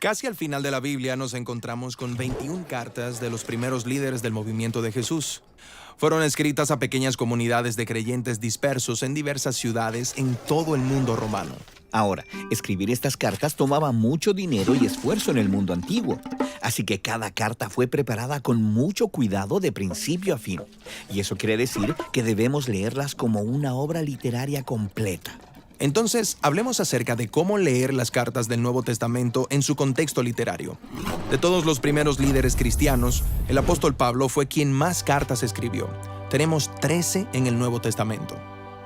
Casi al final de la Biblia nos encontramos con 21 cartas de los primeros líderes del movimiento de Jesús. Fueron escritas a pequeñas comunidades de creyentes dispersos en diversas ciudades en todo el mundo romano. Ahora, escribir estas cartas tomaba mucho dinero y esfuerzo en el mundo antiguo. Así que cada carta fue preparada con mucho cuidado de principio a fin. Y eso quiere decir que debemos leerlas como una obra literaria completa. Entonces, hablemos acerca de cómo leer las cartas del Nuevo Testamento en su contexto literario. De todos los primeros líderes cristianos, el apóstol Pablo fue quien más cartas escribió. Tenemos 13 en el Nuevo Testamento.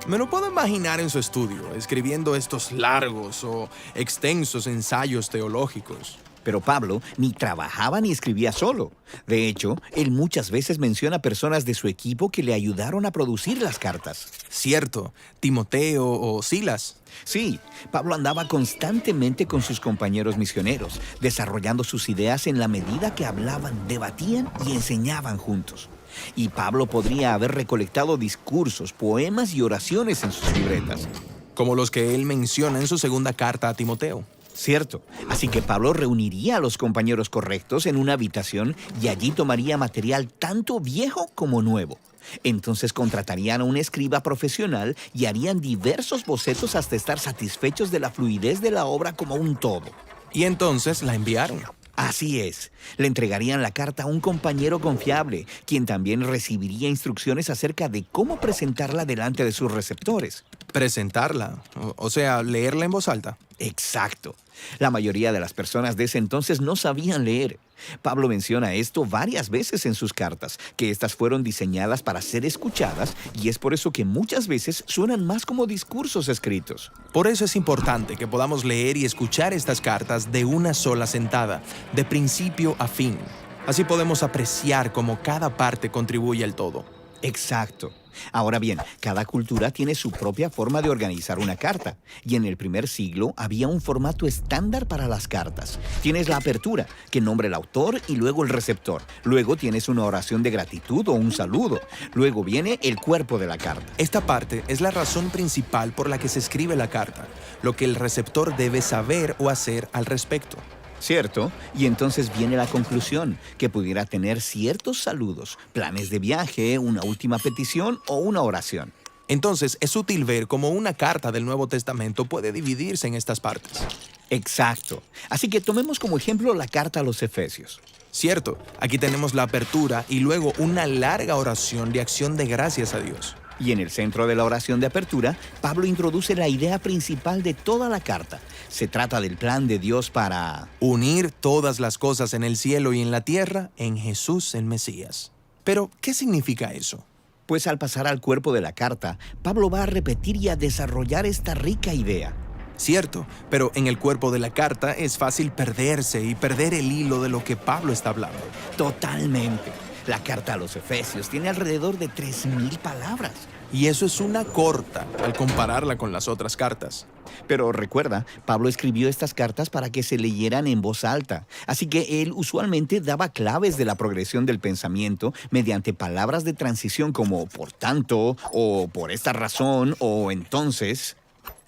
Me lo puedo imaginar en su estudio, escribiendo estos largos o extensos ensayos teológicos. Pero Pablo ni trabajaba ni escribía solo. De hecho, él muchas veces menciona personas de su equipo que le ayudaron a producir las cartas. Cierto, Timoteo o Silas. Sí, Pablo andaba constantemente con sus compañeros misioneros, desarrollando sus ideas en la medida que hablaban, debatían y enseñaban juntos. Y Pablo podría haber recolectado discursos, poemas y oraciones en sus libretas. Como los que él menciona en su segunda carta a Timoteo. Cierto, así que Pablo reuniría a los compañeros correctos en una habitación y allí tomaría material tanto viejo como nuevo. Entonces contratarían a un escriba profesional y harían diversos bocetos hasta estar satisfechos de la fluidez de la obra como un todo. Y entonces la enviaron. Así es, le entregarían la carta a un compañero confiable, quien también recibiría instrucciones acerca de cómo presentarla delante de sus receptores. Presentarla, o sea, leerla en voz alta. Exacto. La mayoría de las personas de ese entonces no sabían leer. Pablo menciona esto varias veces en sus cartas, que estas fueron diseñadas para ser escuchadas y es por eso que muchas veces suenan más como discursos escritos. Por eso es importante que podamos leer y escuchar estas cartas de una sola sentada, de principio a fin. Así podemos apreciar cómo cada parte contribuye al todo. Exacto. Ahora bien, cada cultura tiene su propia forma de organizar una carta, y en el primer siglo había un formato estándar para las cartas. Tienes la apertura, que nombra el autor y luego el receptor. Luego tienes una oración de gratitud o un saludo. Luego viene el cuerpo de la carta. Esta parte es la razón principal por la que se escribe la carta, lo que el receptor debe saber o hacer al respecto. ¿Cierto? Y entonces viene la conclusión, que pudiera tener ciertos saludos, planes de viaje, una última petición o una oración. Entonces, es útil ver cómo una carta del Nuevo Testamento puede dividirse en estas partes. Exacto. Así que tomemos como ejemplo la carta a los Efesios. Cierto, aquí tenemos la apertura y luego una larga oración de acción de gracias a Dios. Y en el centro de la oración de apertura, Pablo introduce la idea principal de toda la carta. Se trata del plan de Dios para unir todas las cosas en el cielo y en la tierra en Jesús el Mesías. Pero, ¿qué significa eso? Pues al pasar al cuerpo de la carta, Pablo va a repetir y a desarrollar esta rica idea. Cierto, pero en el cuerpo de la carta es fácil perderse y perder el hilo de lo que Pablo está hablando. Totalmente. La carta a los Efesios tiene alrededor de 3,000 palabras. Y eso es una corta al compararla con las otras cartas. Pero recuerda, Pablo escribió estas cartas para que se leyeran en voz alta. Así que él usualmente daba claves de la progresión del pensamiento mediante palabras de transición como por tanto, o por esta razón, o entonces.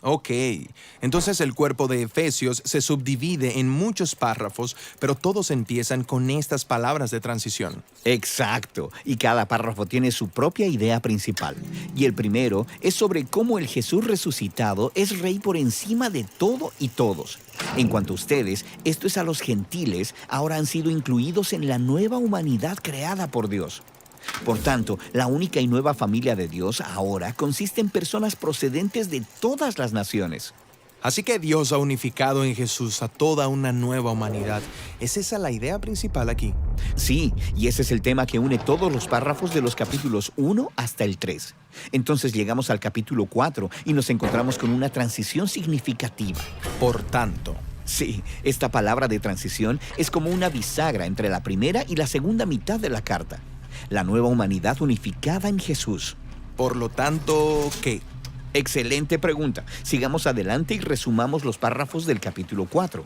Ok, entonces el cuerpo de Efesios se subdivide en muchos párrafos, pero todos empiezan con estas palabras de transición. Exacto, y cada párrafo tiene su propia idea principal. Y el primero es sobre cómo el Jesús resucitado es rey por encima de todo y todos. En cuanto a ustedes, esto es a los gentiles, ahora han sido incluidos en la nueva humanidad creada por Dios. Por tanto, la única y nueva familia de Dios ahora consiste en personas procedentes de todas las naciones. Así que Dios ha unificado en Jesús a toda una nueva humanidad. ¿Es esa la idea principal aquí? Sí, y ese es el tema que une todos los párrafos de los capítulos 1 hasta el 3. Entonces llegamos al capítulo 4 y nos encontramos con una transición significativa. Por tanto. Sí, esta palabra de transición es como una bisagra entre la primera y la segunda mitad de la carta. La nueva humanidad unificada en Jesús. Por lo tanto, ¿qué? Excelente pregunta. Sigamos adelante y resumamos los párrafos del capítulo 4.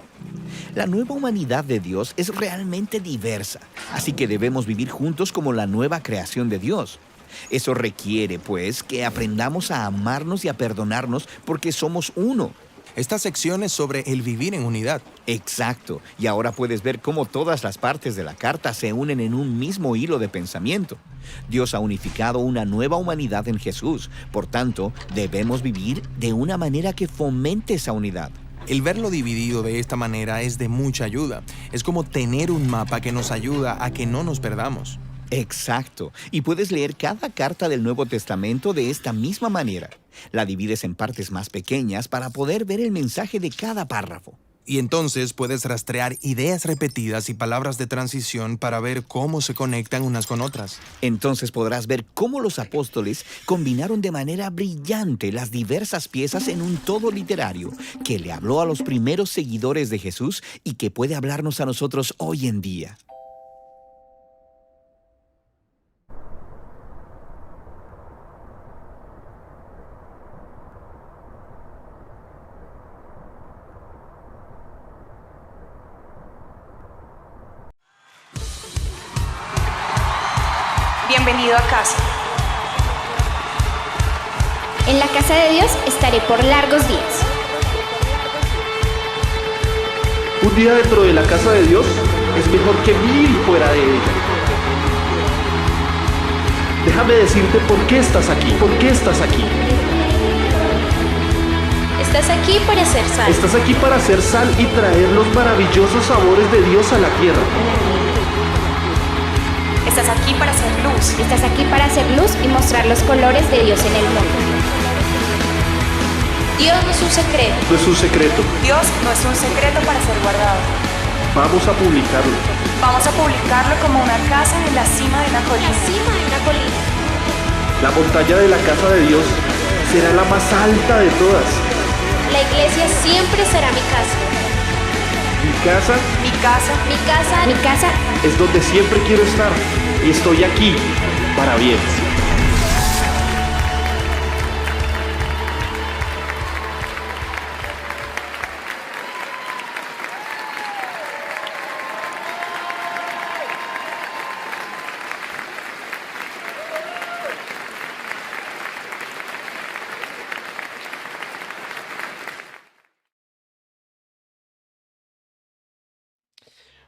La nueva humanidad de Dios es realmente diversa, así que debemos vivir juntos como la nueva creación de Dios. Eso requiere, pues, que aprendamos a amarnos y a perdonarnos porque somos uno. Esta sección es sobre el vivir en unidad. Exacto. Y ahora puedes ver cómo todas las partes de la carta se unen en un mismo hilo de pensamiento. Dios ha unificado una nueva humanidad en Jesús. Por tanto, debemos vivir de una manera que fomente esa unidad. El verlo dividido de esta manera es de mucha ayuda. Es como tener un mapa que nos ayuda a que no nos perdamos. Exacto. Y puedes leer cada carta del Nuevo Testamento de esta misma manera. La divides en partes más pequeñas para poder ver el mensaje de cada párrafo. Y entonces puedes rastrear ideas repetidas y palabras de transición para ver cómo se conectan unas con otras. Entonces podrás ver cómo los apóstoles combinaron de manera brillante las diversas piezas en un todo literario que le habló a los primeros seguidores de Jesús y que puede hablarnos a nosotros hoy en día. Bienvenido a casa. En la casa de Dios estaré por largos días. Un día dentro de la casa de Dios es mejor que 1000 fuera de ella. Déjame decirte por qué estás aquí. ¿Por qué estás aquí? Estás aquí para ser sal. Estás aquí para hacer sal y traer los maravillosos sabores de Dios a la tierra. Estás aquí para hacer luz. Estás aquí para hacer luz y mostrar los colores de Dios en el mundo. Dios no es un secreto. No es un secreto. Dios no es un secreto para ser guardado. Vamos a publicarlo. Vamos a publicarlo como una casa en la cima de una colina. La montaña de la casa de Dios será la más alta de todas. La iglesia siempre será mi casa. Mi casa Mi casa. Mi casa. Mi casa. es donde siempre quiero estar y estoy aquí para bien.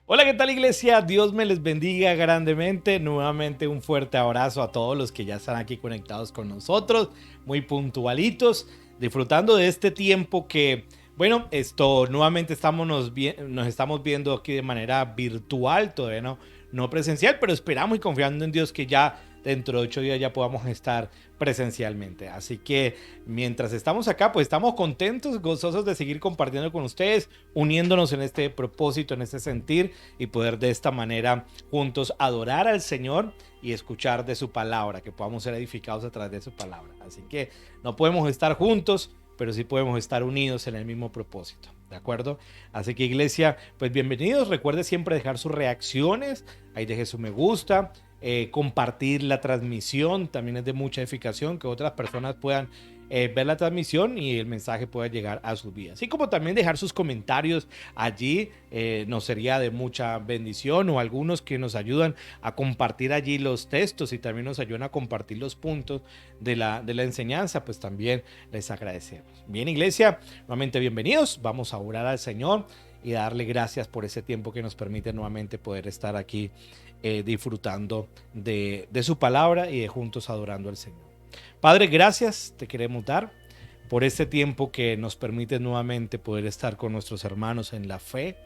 Hola, ¿qué tal, iglesia? Dios me les bendiga grandemente. Nuevamente un fuerte abrazo a todos los que ya están aquí conectados con nosotros, muy puntualitos, disfrutando de este tiempo que, bueno, nuevamente nos estamos viendo aquí de manera virtual, todavía no presencial, pero esperamos y confiando en Dios que ya dentro de 8 días ya podamos estar presencialmente. Así que mientras estamos acá, pues estamos contentos, gozosos de seguir compartiendo con ustedes, uniéndonos en este propósito, en este sentir y poder de esta manera juntos adorar al Señor y escuchar de su palabra, que podamos ser edificados a través de su palabra. Así que no podemos estar juntos, pero sí podemos estar unidos en el mismo propósito. ¿De acuerdo? Así que, iglesia, pues bienvenidos. Recuerde siempre dejar sus reacciones. Ahí deje su me gusta. Compartir la transmisión también es de mucha edificación, que otras personas puedan ver la transmisión y el mensaje pueda llegar a sus vidas. Así como también dejar sus comentarios allí, nos sería de mucha bendición, o algunos que nos ayudan a compartir allí los textos y también nos ayudan a compartir los puntos de la enseñanza, pues también les agradecemos. Bien, iglesia, nuevamente bienvenidos. Vamos a orar al Señor y darle gracias por ese tiempo que nos permite nuevamente poder estar aquí disfrutando de su palabra y de juntos adorando al Señor. Padre, gracias te queremos dar por este tiempo que nos permite nuevamente poder estar con nuestros hermanos en la fe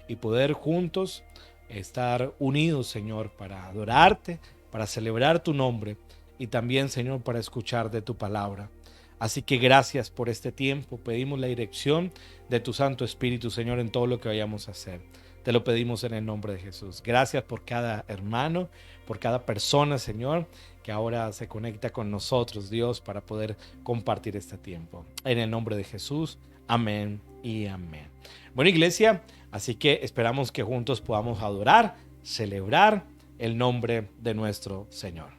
y poder juntos estar unidos, Señor, para adorarte, para celebrar tu nombre y también, Señor, para escuchar de tu palabra. Así que gracias por este tiempo. Pedimos la dirección de tu Santo Espíritu, Señor, en todo lo que vayamos a hacer. Te lo pedimos en el nombre de Jesús. Gracias por cada hermano, por cada persona, Señor, que ahora se conecta con nosotros, Dios, para poder compartir este tiempo. En el nombre de Jesús, amén y amén. Bueno, iglesia, así que esperamos que juntos podamos adorar, celebrar el nombre de nuestro Señor.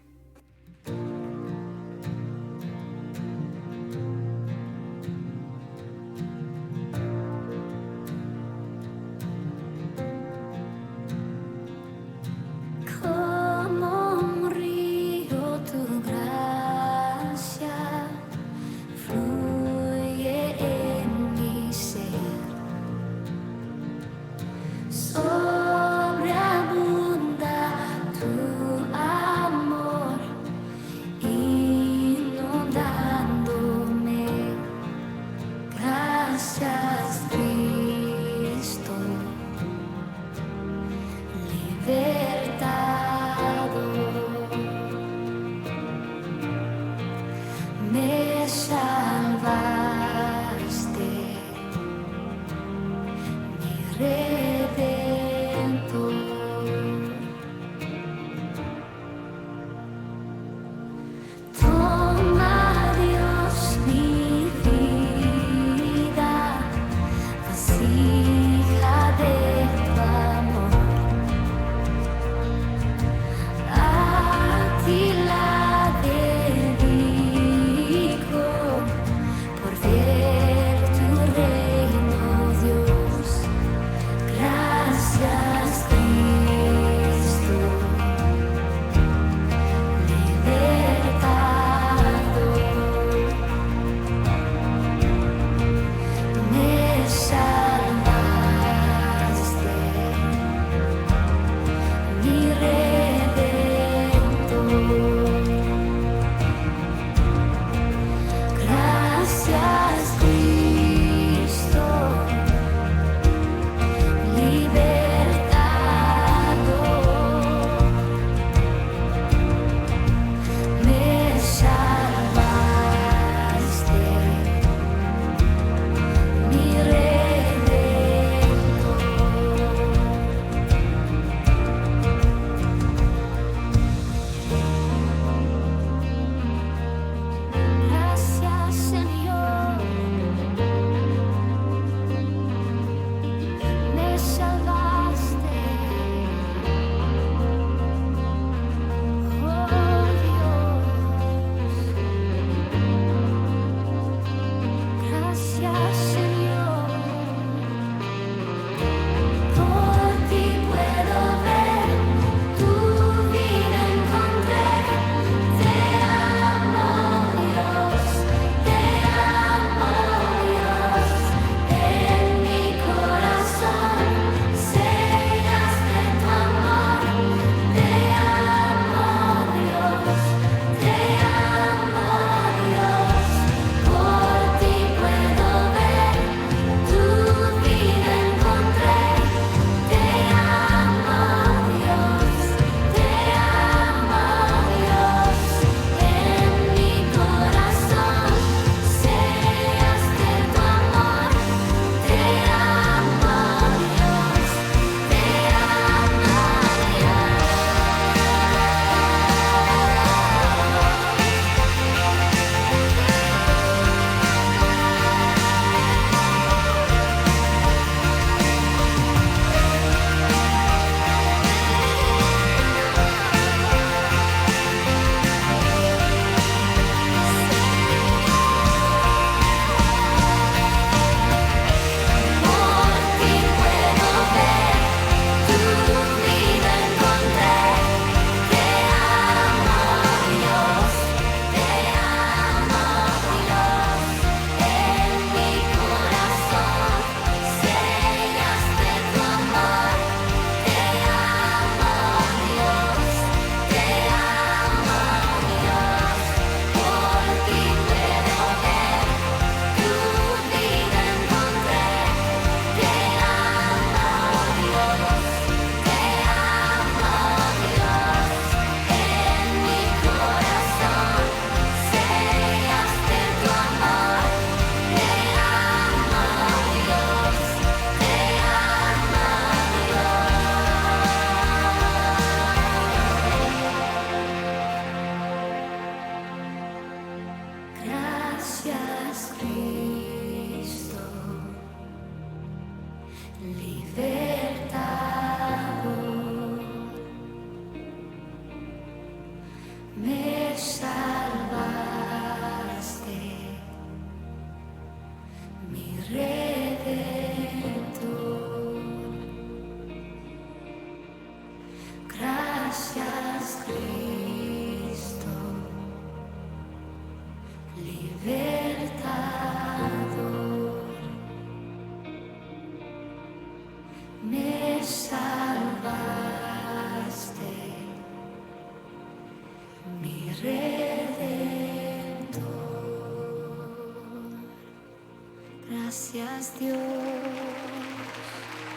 Gracias Dios,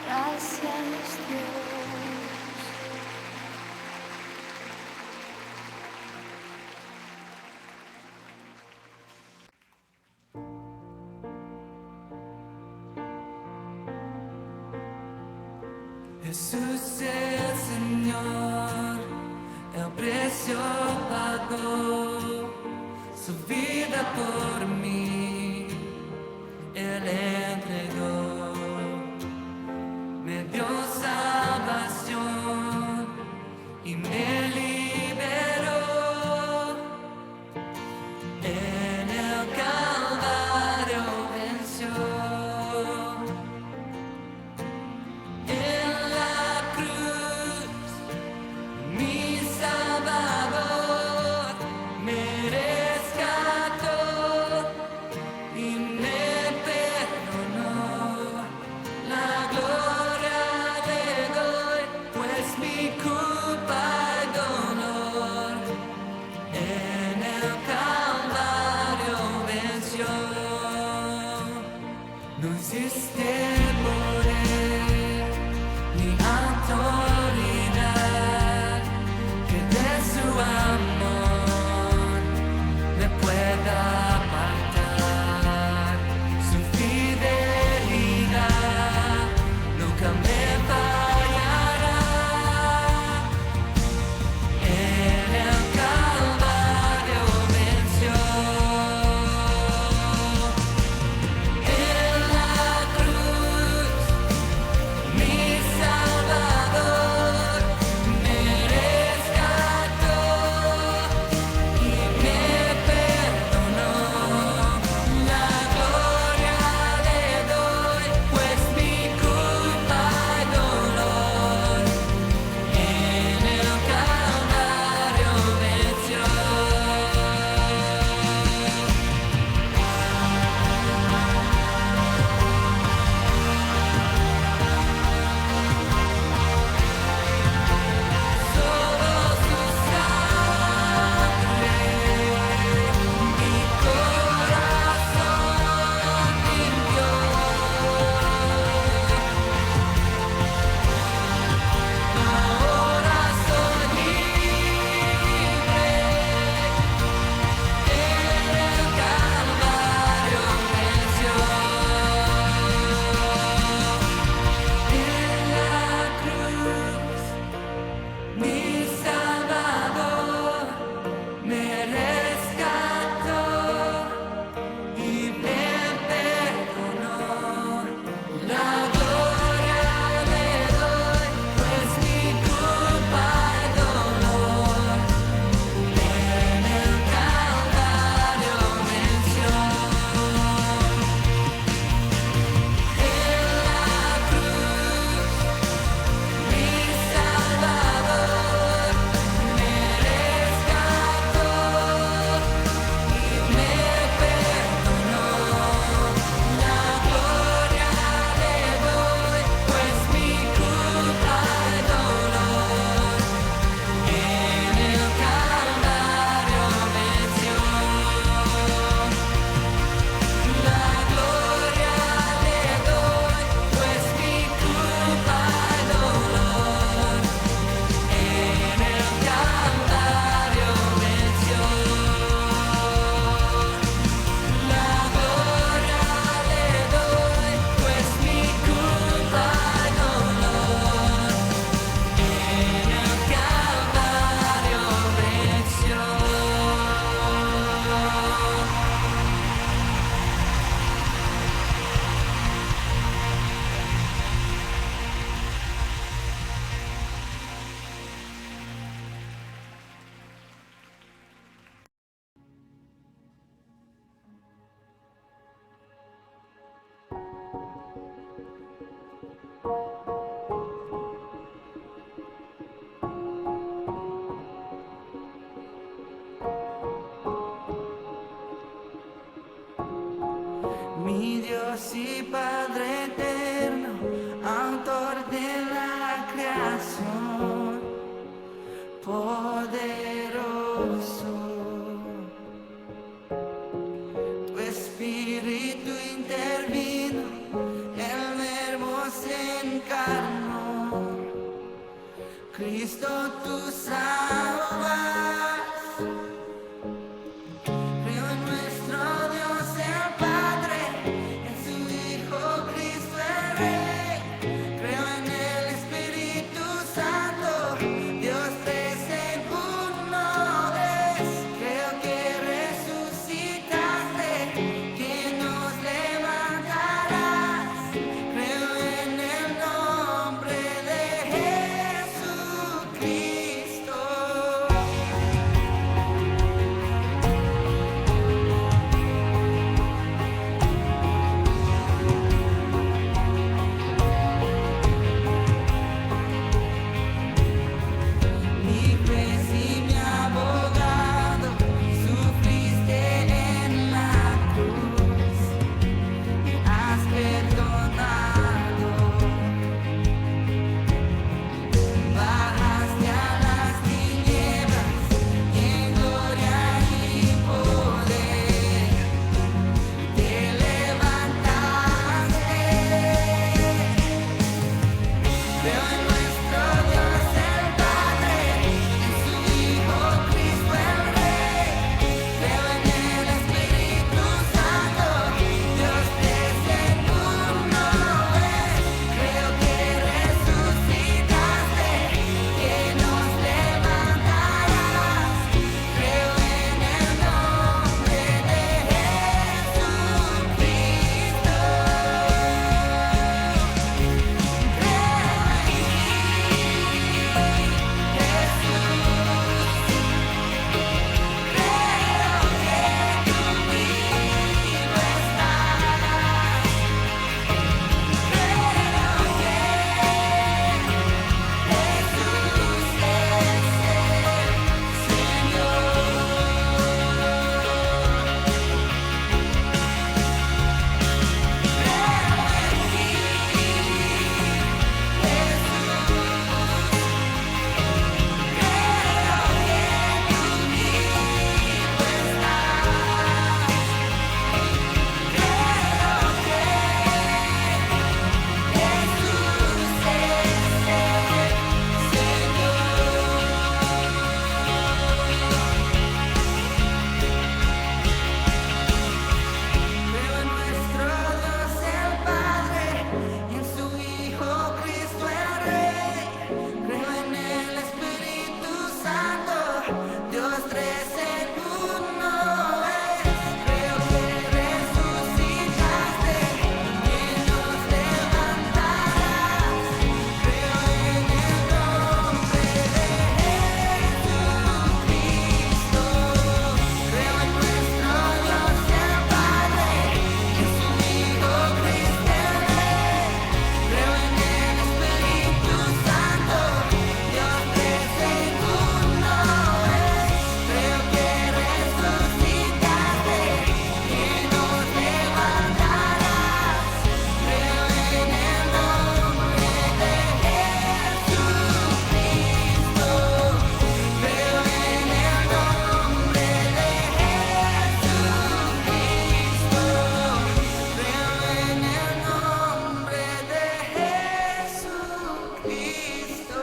gracias Dios. Jesús el Señor, el precio pagó su vida por mí, Él entregó, me dio salvación y me liberó. En el Calvario venció. No existe poder ni autoridad que de su amor me pueda apartar. Su fidelidad nunca me fallará. En el Calvario venció. En la cruz mi Dios y Padre eterno, autor de la creación, poderoso. Tu espíritu intervino, el verbo se encarnó. Cristo, tú salvas. Creo en nuestro Dios el Padre, en su Hijo Cristo el Rey. Creo en el Espíritu Santo, Dios tres en uno es. Creo que resucitaste, que nos levantarás. Creo en el nombre de Jesucristo. Mi juez y mi abogado, sufriste en la cruz, has perdonado. Bajaste a las tinieblas y en gloria y poder te levantaste. Creo en nuestro Dios el Padre, en su Hijo Cristo el Rey. Creo en el Espíritu Santo, Dios tres en uno es. Creo que resucitaste, que nos levantarás. Creo en el nombre de Jesucristo. Creo en nuestro Dios el Padre, y en su Hijo Cristo el Rey. Creo en el Espíritu Santo, Dios tres en uno es. Creo que resucitaste, que nos levantarás. Creo en el nombre de Jesucristo. Creo en nuestro Dios el Padre, en su Hijo Cristo el Rey. Creo en el Espíritu Santo, Dios tres en uno es. Creo que resucitaste, que nos levantarás. Creo en el nombre de Jesucristo. Creo en el nombre de Jesucristo. Creo en el nombre de Jesucristo.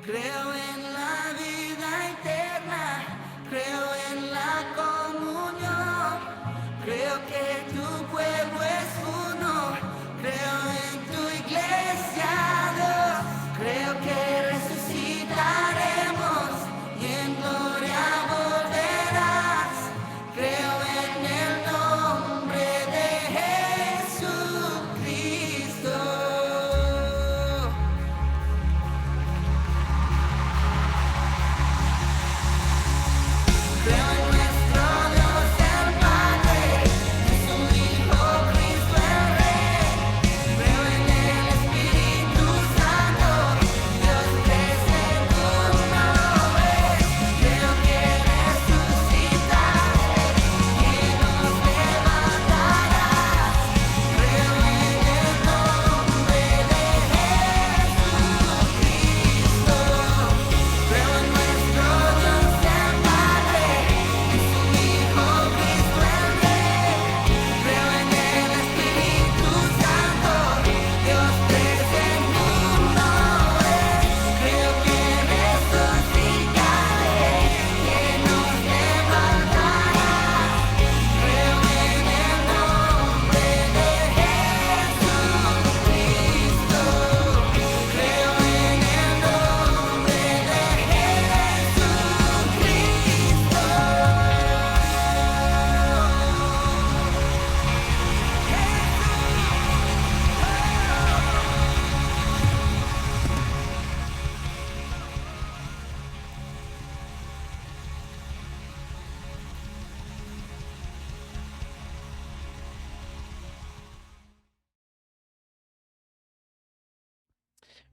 Creo en la vida eterna, creo en la comunión, creo que tu pueblo es uno, creo en tu iglesia, Dios, creo que resucitaremos y en gloria volverás. Creo en el nombre de Jesucristo.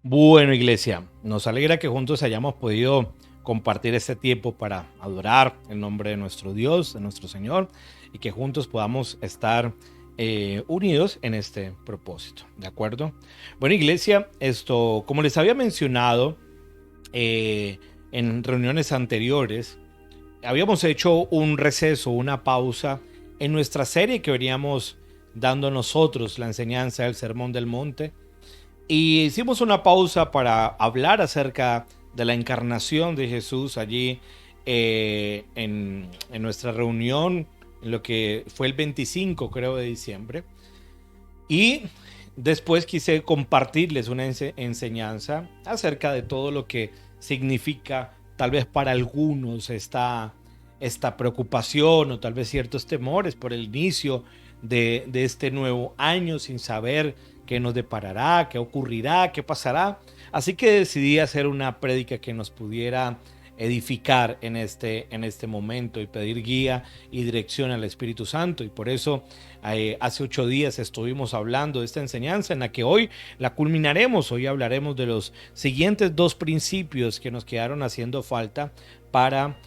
Bueno, iglesia, nos alegra que juntos hayamos podido compartir este tiempo para adorar el nombre de nuestro Dios, de nuestro Señor, y que juntos podamos estar unidos en este propósito, ¿de acuerdo? Bueno, iglesia, esto, como les había mencionado en reuniones anteriores, habíamos hecho un receso, una pausa en nuestra serie que veníamos dando nosotros, la enseñanza del Sermón del Monte. Y hicimos una pausa para hablar acerca de la encarnación de Jesús allí en nuestra reunión, en lo que fue el 25, creo, de diciembre. Y después quise compartirles una enseñanza acerca de todo lo que significa, tal vez para algunos, esta preocupación o tal vez ciertos temores por el inicio de este nuevo año, sin saber qué nos deparará, qué ocurrirá, qué pasará. Así que decidí hacer una prédica que nos pudiera edificar en este momento y pedir guía y dirección al Espíritu Santo. Y por eso hace 8 días estuvimos hablando de esta enseñanza, en la que hoy la culminaremos. Hoy hablaremos de los siguientes 2 principios que nos quedaron haciendo falta para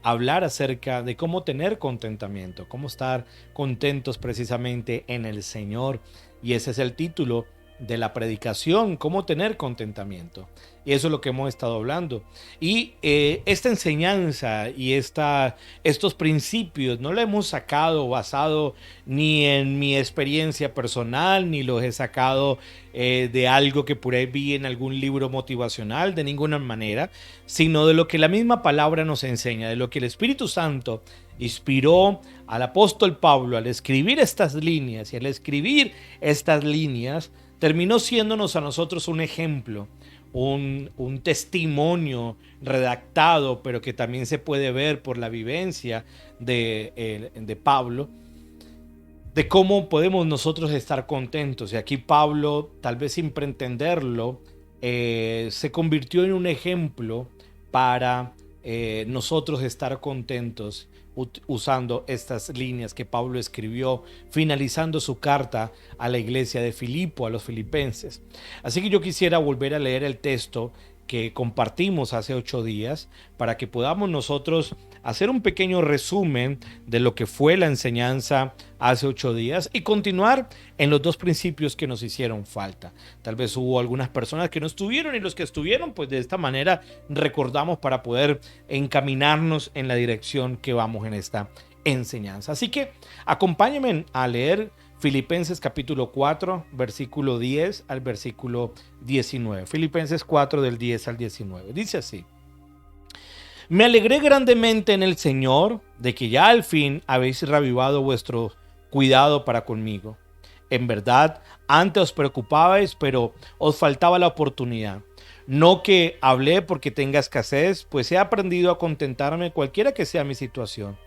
hablar acerca de cómo tener contentamiento, cómo estar contentos precisamente en el Señor. Y ese es el título de la predicación, cómo tener contentamiento. Y eso es lo que hemos estado hablando. Y esta enseñanza y estos principios no los hemos sacado basado ni en mi experiencia personal, ni los he sacado de algo que por ahí vi en algún libro motivacional, de ninguna manera, sino de lo que la misma palabra nos enseña, de lo que el Espíritu Santo inspiró al apóstol Pablo al escribir estas líneas, y al escribir estas líneas terminó siéndonos a nosotros un ejemplo, un testimonio redactado, pero que también se puede ver por la vivencia de Pablo, de cómo podemos nosotros estar contentos. Y aquí Pablo, tal vez sin pretenderlo, se convirtió en un ejemplo para nosotros estar contentos usando estas líneas que Pablo escribió finalizando su carta a la iglesia de Filipo, a los filipenses. Así que yo quisiera volver a leer el texto que compartimos hace 8 días para que podamos nosotros hacer un pequeño resumen de lo que fue la enseñanza hace 8 días y continuar en los 2 principios que nos hicieron falta. Tal vez hubo algunas personas que no estuvieron, y los que estuvieron, pues de esta manera recordamos para poder encaminarnos en la dirección que vamos en esta enseñanza. Así que acompáñenme a leer Filipenses capítulo 4, versículo 10 al versículo 19. Filipenses 4 del 10 al 19. Dice así: Me alegré grandemente en el Señor de que ya al fin habéis reavivado vuestro cuidado para conmigo. En verdad, antes os preocupabais, pero os faltaba la oportunidad. No que hablé porque tenga escasez, pues he aprendido a contentarme cualquiera que sea mi situación.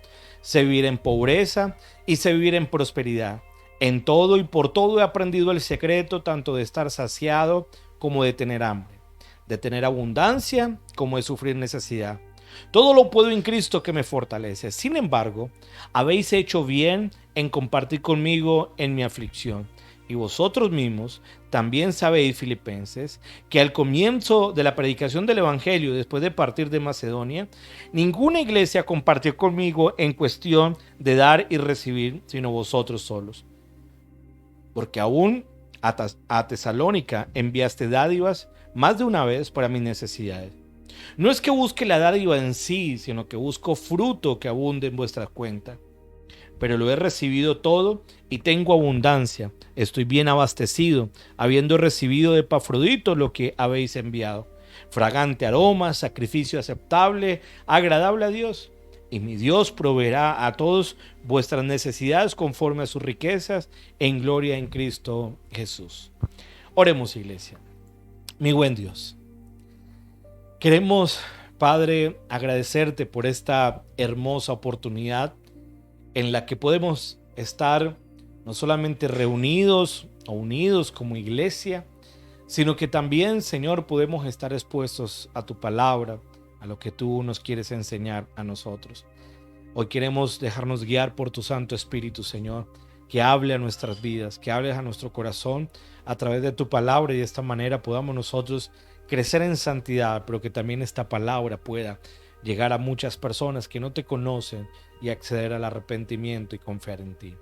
Sé vivir en pobreza y sé vivir en prosperidad. En todo y por todo he aprendido el secreto tanto de estar saciado como de tener hambre, de tener abundancia como de sufrir necesidad. Todo lo puedo en Cristo que me fortalece. Sin embargo, habéis hecho bien en compartir conmigo en mi aflicción. Y vosotros mismos también sabéis, filipenses, que al comienzo de la predicación del Evangelio, después de partir de Macedonia, ninguna iglesia compartió conmigo en cuestión de dar y recibir, sino vosotros solos. Porque aún a Tesalónica enviaste dádivas más de una vez para mis necesidades. No es que busque la dádiva en sí, sino que busco fruto que abunde en vuestra cuenta. Pero lo he recibido todo y tengo abundancia. Estoy bien abastecido, habiendo recibido de Epafrodito lo que habéis enviado. Fragante aroma, sacrificio aceptable, agradable a Dios. Y mi Dios proveerá a todos vuestras necesidades conforme a sus riquezas en gloria en Cristo Jesús. Oremos, iglesia. Mi buen Dios, queremos, Padre, agradecerte por esta hermosa oportunidad en la que podemos estar no solamente reunidos o unidos como iglesia, sino que también, Señor, podemos estar expuestos a tu palabra, a lo que tú nos quieres enseñar a nosotros. Hoy queremos dejarnos guiar por tu Santo Espíritu, Señor, que hable a nuestras vidas, que hables a nuestro corazón a través de tu palabra, y de esta manera podamos nosotros crecer en santidad, pero que también esta palabra pueda llegar a muchas personas que no te conocen y acceder al arrepentimiento y confiar en ti.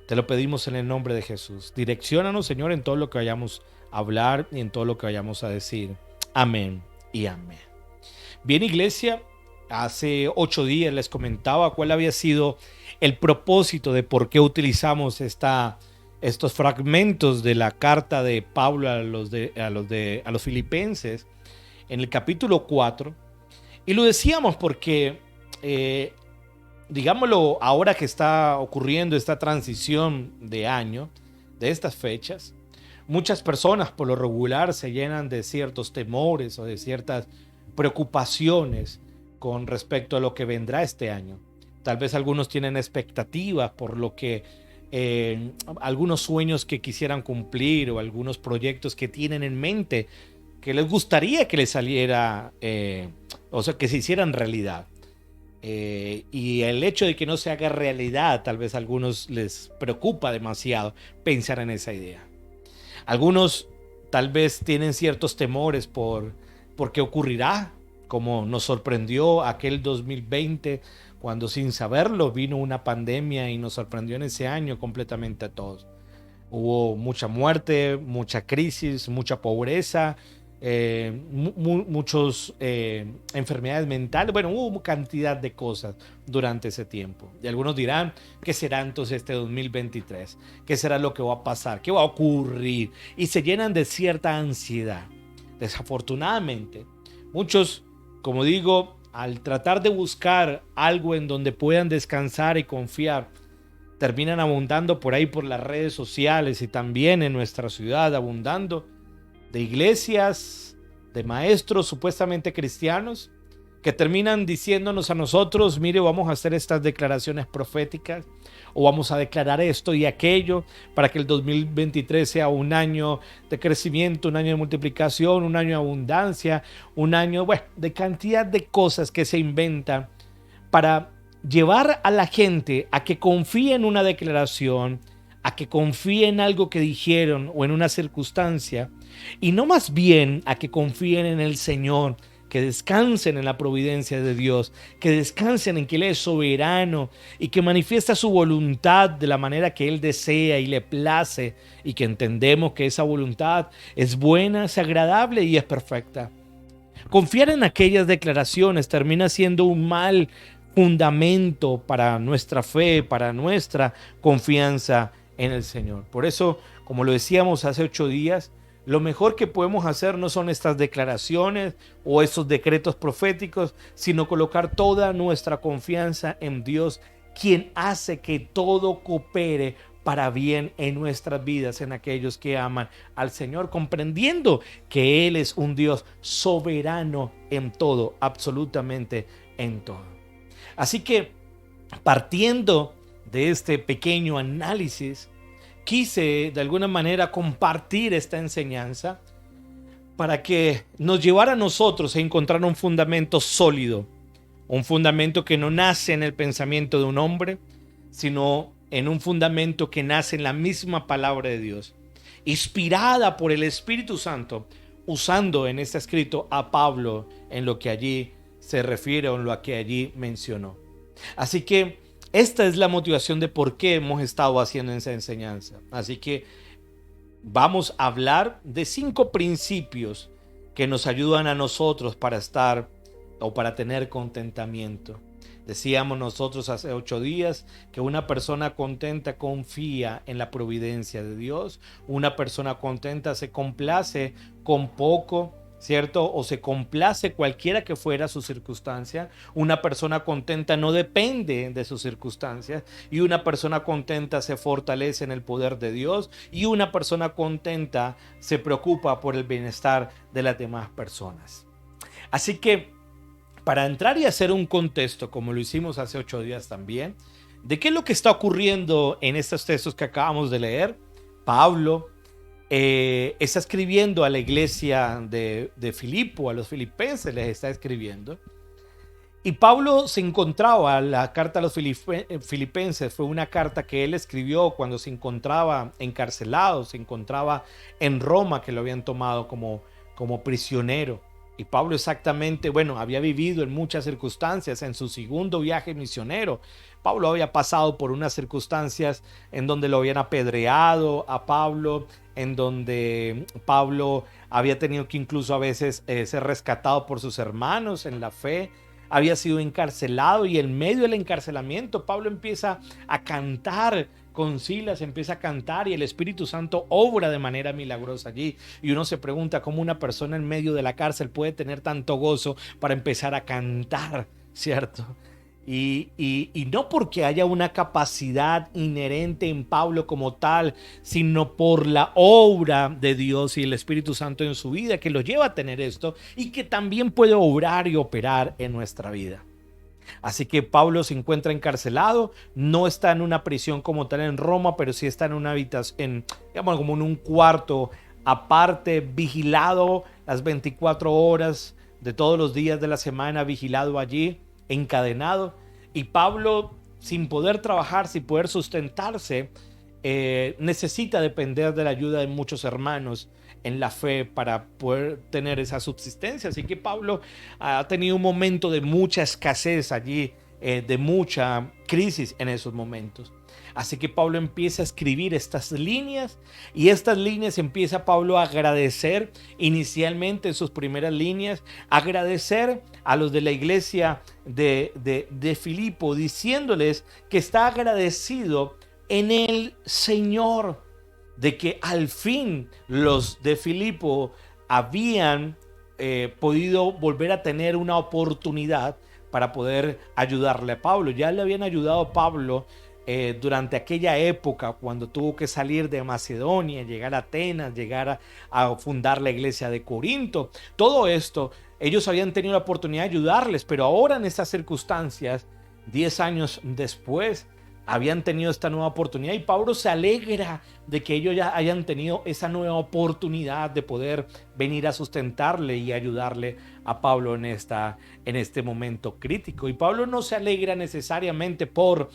Te lo pedimos en el nombre de Jesús. Direcciónanos, Señor, en todo lo que vayamos a hablar y en todo lo que vayamos a decir. Amén y amén. Bien, iglesia, hace 8 días les comentaba cuál había sido el propósito de por qué utilizamos estos fragmentos de la carta de Pablo a los filipenses en el capítulo 4. Y lo decíamos porque, digámoslo, ahora que está ocurriendo esta transición de año, de estas fechas, muchas personas por lo regular se llenan de ciertos temores o de ciertas preocupaciones con respecto a lo que vendrá este año. Tal vez algunos tienen expectativas por lo que algunos sueños que quisieran cumplir o algunos proyectos que tienen en mente que les gustaría que les saliera, o sea, que se hicieran realidad. Y el hecho de que no se haga realidad, tal vez a algunos les preocupa demasiado pensar en esa idea. Algunos tal vez tienen ciertos temores por qué ocurrirá, como nos sorprendió aquel 2020, cuando sin saberlo vino una pandemia y nos sorprendió en ese año completamente a todos. Hubo mucha muerte, mucha crisis, mucha pobreza, muchas enfermedades mentales. Bueno, hubo cantidad de cosas durante ese tiempo. Y algunos dirán, ¿qué será entonces este 2023? ¿Qué será lo que va a pasar? ¿Qué va a ocurrir? Y se llenan de cierta ansiedad. Desafortunadamente, muchos, como digo, al tratar de buscar algo en donde puedan descansar y confiar, terminan abundando por ahí por las redes sociales y también en nuestra ciudad, abundando de iglesias, de maestros supuestamente cristianos, que terminan diciéndonos a nosotros, mire, vamos a hacer estas declaraciones proféticas o vamos a declarar esto y aquello para que el 2023 sea un año de crecimiento, un año de multiplicación, un año de abundancia, un año, bueno, de cantidad de cosas que se inventan para llevar a la gente a que confíe en una declaración, a que confíe en algo que dijeron o en una circunstancia, y no más bien a que confíen en el Señor, que descansen en la providencia de Dios, que descansen en que Él es soberano y que manifiesta su voluntad de la manera que Él desea y le place, y que entendemos que esa voluntad es buena, es agradable y es perfecta. Confiar en aquellas declaraciones termina siendo un mal fundamento para nuestra fe, para nuestra confianza en el Señor. Por eso, como lo decíamos hace 8 días, lo mejor que podemos hacer no son estas declaraciones o esos decretos proféticos, sino colocar toda nuestra confianza en Dios, quien hace que todo coopere para bien en nuestras vidas, en aquellos que aman al Señor, comprendiendo que Él es un Dios soberano en todo, absolutamente en todo. Así que, partiendo de este pequeño análisis, quise de alguna manera compartir esta enseñanza para que nos llevara a nosotros a encontrar un fundamento sólido, un fundamento que no nace en el pensamiento de un hombre, sino en un fundamento que nace en la misma palabra de Dios, inspirada por el Espíritu Santo, usando en este escrito a Pablo en lo que allí se refiere o en lo que allí mencionó. Así que esta es la motivación de por qué hemos estado haciendo esa enseñanza. Así que vamos a hablar de 5 principios que nos ayudan a nosotros para estar o para tener contentamiento. Decíamos nosotros hace 8 días que una persona contenta confía en la providencia de Dios. Una persona contenta se complace con poco, ¿cierto? O se complace cualquiera que fuera su circunstancia. Una persona contenta no depende de sus circunstancias, y una persona contenta se fortalece en el poder de Dios, y una persona contenta se preocupa por el bienestar de las demás personas. Así que, para entrar y hacer un contexto, como lo hicimos hace 8 días también, de qué es lo que está ocurriendo en estos textos que acabamos de leer, Pablo está escribiendo a la iglesia de Filipo, a los filipenses les está escribiendo, Y Pablo se encontraba, la carta a los filipenses fue una carta que él escribió cuando se encontraba encarcelado, se encontraba en Roma, que lo habían tomado como prisionero. Y Pablo exactamente, había vivido en muchas circunstancias en su segundo viaje misionero. Pablo había pasado por unas circunstancias en donde lo habían apedreado a Pablo, en donde Pablo había tenido que incluso a veces ser rescatado por sus hermanos en la fe. Había sido encarcelado y en medio del encarcelamiento Pablo empieza a cantar con Silas, empieza a cantar y el Espíritu Santo obra de manera milagrosa allí. Y uno se pregunta cómo una persona en medio de la cárcel puede tener tanto gozo para empezar a cantar, ¿cierto? Y no porque haya una capacidad inherente en Pablo como tal, sino por la obra de Dios y el Espíritu Santo en su vida que lo lleva a tener esto y que también puede obrar y operar en nuestra vida. Así que Pablo se encuentra encarcelado, no está en una prisión como tal en Roma, pero sí está en una habitación, como en un cuarto aparte, vigilado las 24 horas de todos los días de la semana, vigilado allí, encadenado. Y Pablo, sin poder trabajar, sin poder sustentarse, necesita depender de la ayuda de muchos hermanos en la fe para poder tener esa subsistencia. Así que Pablo ha tenido un momento de mucha escasez allí, de mucha crisis en esos momentos. Así que Pablo empieza a escribir estas líneas y estas líneas empieza Pablo a agradecer inicialmente en sus primeras líneas, agradecer a los de la iglesia de Filipo, diciéndoles que está agradecido en el Señor de que al fin los de Filipo habían podido volver a tener una oportunidad para poder ayudarle a Pablo. Ya le habían ayudado a Pablo durante aquella época cuando tuvo que salir de Macedonia, llegar a Atenas, llegar a fundar la iglesia de Corinto. Todo esto, ellos habían tenido la oportunidad de ayudarles, pero ahora en estas circunstancias, 10 años después, habían tenido esta nueva oportunidad y Pablo se alegra de que ellos ya hayan tenido esa nueva oportunidad de poder venir a sustentarle y ayudarle a Pablo en este momento crítico. Y Pablo no se alegra necesariamente por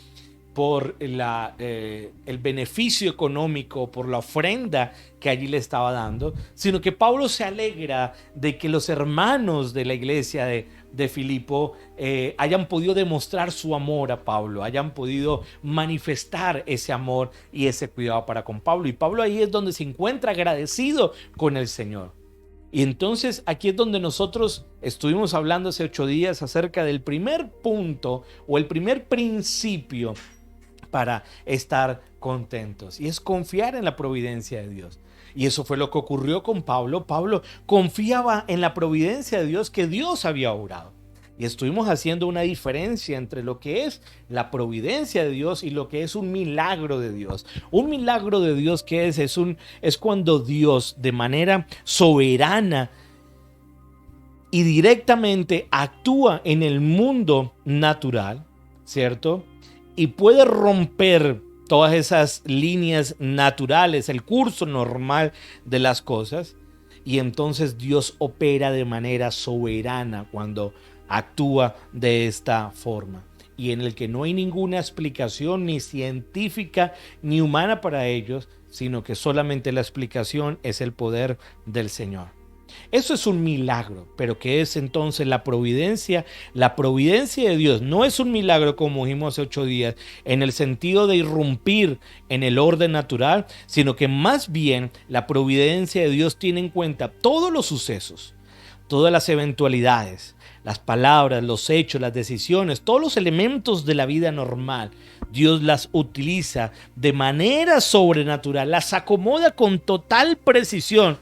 el beneficio económico, por la ofrenda que allí le estaba dando, sino que Pablo se alegra de que los hermanos de la iglesia de Filipo hayan podido demostrar su amor a Pablo, hayan podido manifestar ese amor y ese cuidado para con Pablo. Y Pablo ahí es donde se encuentra agradecido con el Señor. Y entonces aquí es donde nosotros estuvimos hablando hace 8 días acerca del primer punto o el primer principio para estar contentos, y es confiar en la providencia de Dios. Y eso fue lo que ocurrió con Pablo. Pablo confiaba en la providencia de Dios, que Dios había obrado. Y estuvimos haciendo una diferencia entre lo que es la providencia de Dios y lo que es un milagro de Dios. Un milagro de Dios, ¿qué es? Es cuando Dios de manera soberana y directamente actúa en el mundo natural, ¿cierto? Y puede romper todas esas líneas naturales, el curso normal de las cosas. Y entonces Dios opera de manera soberana cuando actúa de esta forma. Y en el que no hay ninguna explicación ni científica ni humana para ellos, sino que solamente la explicación es el poder del Señor. Eso es un milagro, pero ¿qué es entonces la providencia? La providencia de Dios no es un milagro, como dijimos hace 8 días, en el sentido de irrumpir en el orden natural, sino que más bien la providencia de Dios tiene en cuenta todos los sucesos, todas las eventualidades, las palabras, los hechos, las decisiones, todos los elementos de la vida normal. Dios las utiliza de manera sobrenatural, las acomoda con total precisión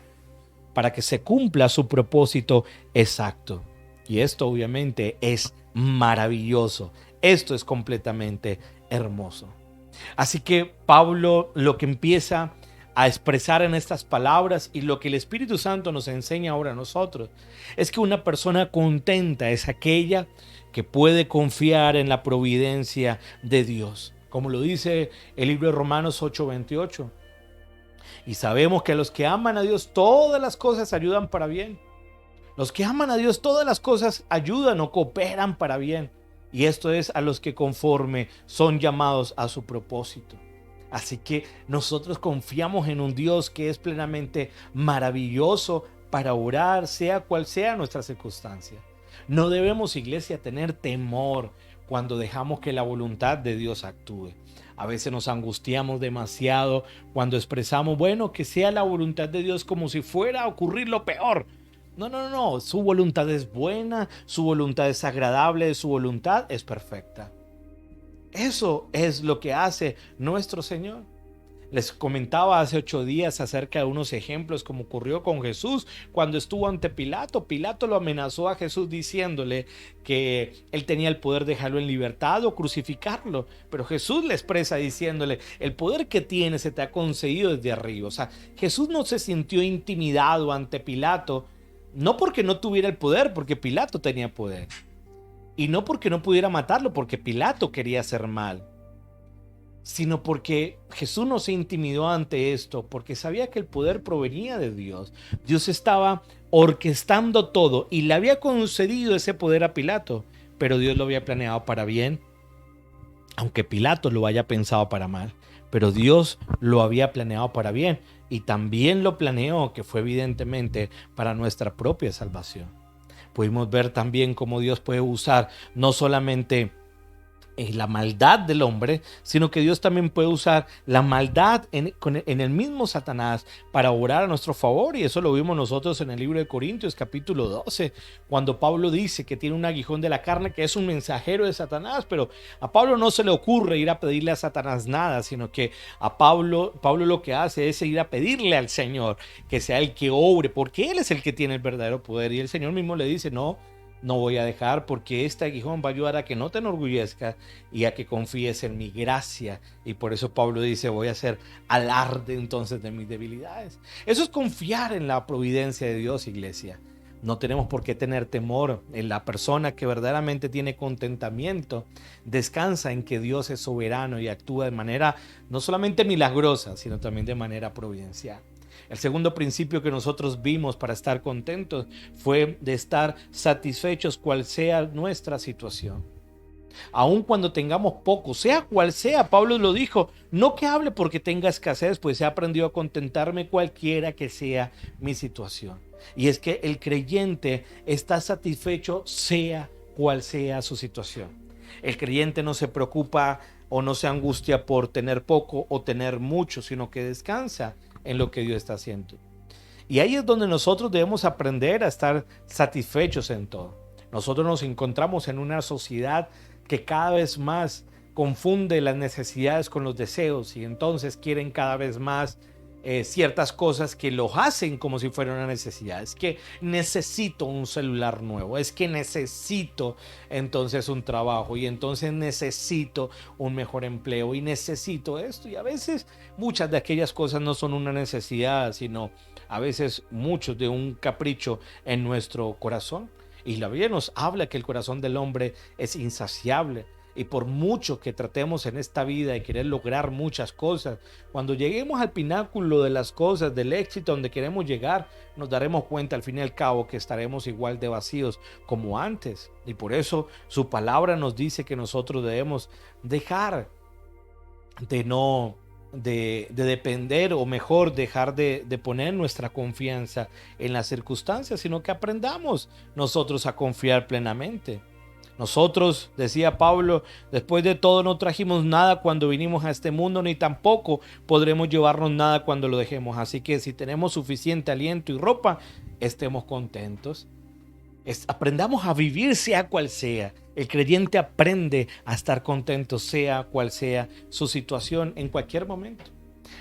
para que se cumpla su propósito exacto. Y esto obviamente es maravilloso. Esto es completamente hermoso. Así que Pablo lo que empieza a expresar en estas palabras y lo que el Espíritu Santo nos enseña ahora a nosotros es que una persona contenta es aquella que puede confiar en la providencia de Dios. Como lo dice el libro de Romanos 8:28. Y sabemos que a los que aman a Dios todas las cosas ayudan para bien. Los que aman a Dios, todas las cosas ayudan o cooperan para bien. Y esto es a los que conforme son llamados a su propósito. Así que nosotros confiamos en un Dios que es plenamente maravilloso para orar, sea cual sea nuestra circunstancia. No debemos, iglesia, tener temor cuando dejamos que la voluntad de Dios actúe. A veces nos angustiamos demasiado cuando expresamos, bueno, que sea la voluntad de Dios, como si fuera a ocurrir lo peor. No. Su voluntad es buena, su voluntad es agradable, su voluntad es perfecta. Eso es lo que hace nuestro Señor. Les comentaba hace 8 días acerca de unos ejemplos como ocurrió con Jesús cuando estuvo ante Pilato. Pilato lo amenazó a Jesús diciéndole que él tenía el poder de dejarlo en libertad o crucificarlo. Pero Jesús le expresa diciéndole, el poder que tienes se te ha concedido desde arriba. O sea, Jesús no se sintió intimidado ante Pilato, no porque no tuviera el poder, porque Pilato tenía poder. Y no porque no pudiera matarlo, porque Pilato quería hacer mal. Sino porque Jesús no se intimidó ante esto, porque sabía que el poder provenía de Dios. Dios estaba orquestando todo y le había concedido ese poder a Pilato, pero Dios lo había planeado para bien, aunque Pilato lo haya pensado para mal, pero Dios lo había planeado para bien y también lo planeó, que fue evidentemente para nuestra propia salvación. Pudimos ver también cómo Dios puede usar no solamente la maldad del hombre, sino que Dios también puede usar la maldad en el mismo Satanás para obrar a nuestro favor, y eso lo vimos nosotros en el libro de Corintios capítulo 12, cuando Pablo dice que tiene un aguijón de la carne que es un mensajero de Satanás, pero a Pablo no se le ocurre ir a pedirle a Satanás nada, sino que a Pablo lo que hace es ir a pedirle al Señor que sea el que obre, porque Él es el que tiene el verdadero poder, y el Señor mismo le dice, no voy a dejar, porque este aguijón va a ayudar a que no te enorgullezcas y a que confíes en mi gracia. Y por eso Pablo dice, voy a hacer alarde entonces de mis debilidades. Eso es confiar en la providencia de Dios, iglesia. No tenemos por qué tener temor. En la persona que verdaderamente tiene contentamiento descansa en que Dios es soberano y actúa de manera no solamente milagrosa, sino también de manera providencial. El segundo principio que nosotros vimos para estar contentos fue de estar satisfechos cual sea nuestra situación. Aun cuando tengamos poco, sea cual sea, Pablo lo dijo, no que hable porque tenga escasez, pues he aprendido a contentarme cualquiera que sea mi situación. Y es que el creyente está satisfecho sea cual sea su situación. El creyente no se preocupa o no se angustia por tener poco o tener mucho, sino que descansa en lo que Dios está haciendo. Y ahí es donde nosotros debemos aprender a estar satisfechos en todo. Nosotros nos encontramos en una sociedad que cada vez más confunde las necesidades con los deseos y entonces quieren cada vez más ciertas cosas que los hacen como si fuera una necesidad. Es que necesito un celular nuevo, es que necesito entonces un trabajo y entonces necesito un mejor empleo y necesito esto, y a veces muchas de aquellas cosas no son una necesidad, sino a veces muchos de un capricho en nuestro corazón. Y la Biblia nos habla que el corazón del hombre es insaciable. Y por mucho que tratemos en esta vida de querer lograr muchas cosas, cuando lleguemos al pináculo de las cosas, del éxito donde queremos llegar, nos daremos cuenta al fin y al cabo que estaremos igual de vacíos como antes. Y por eso su palabra nos dice que nosotros debemos dejar de depender, o mejor, dejar de poner nuestra confianza en las circunstancias, sino que aprendamos nosotros a confiar plenamente. Nosotros, decía Pablo, después de todo no trajimos nada cuando vinimos a este mundo, ni tampoco podremos llevarnos nada cuando lo dejemos. Así que si tenemos suficiente aliento y ropa, estemos contentos. Aprendamos a vivir sea cual sea. El creyente aprende a estar contento sea cual sea su situación en cualquier momento.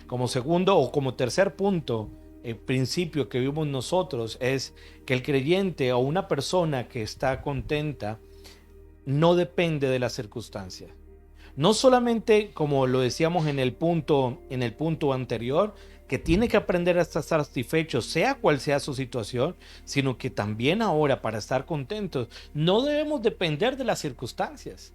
Como segundo o como tercer punto, el principio que vimos nosotros es que el creyente o una persona que está contenta no depende de las circunstancias. No solamente, como lo decíamos en el punto anterior, que tiene que aprender a estar satisfecho sea cual sea su situación, sino que también ahora, para estar contentos, no debemos depender de las circunstancias.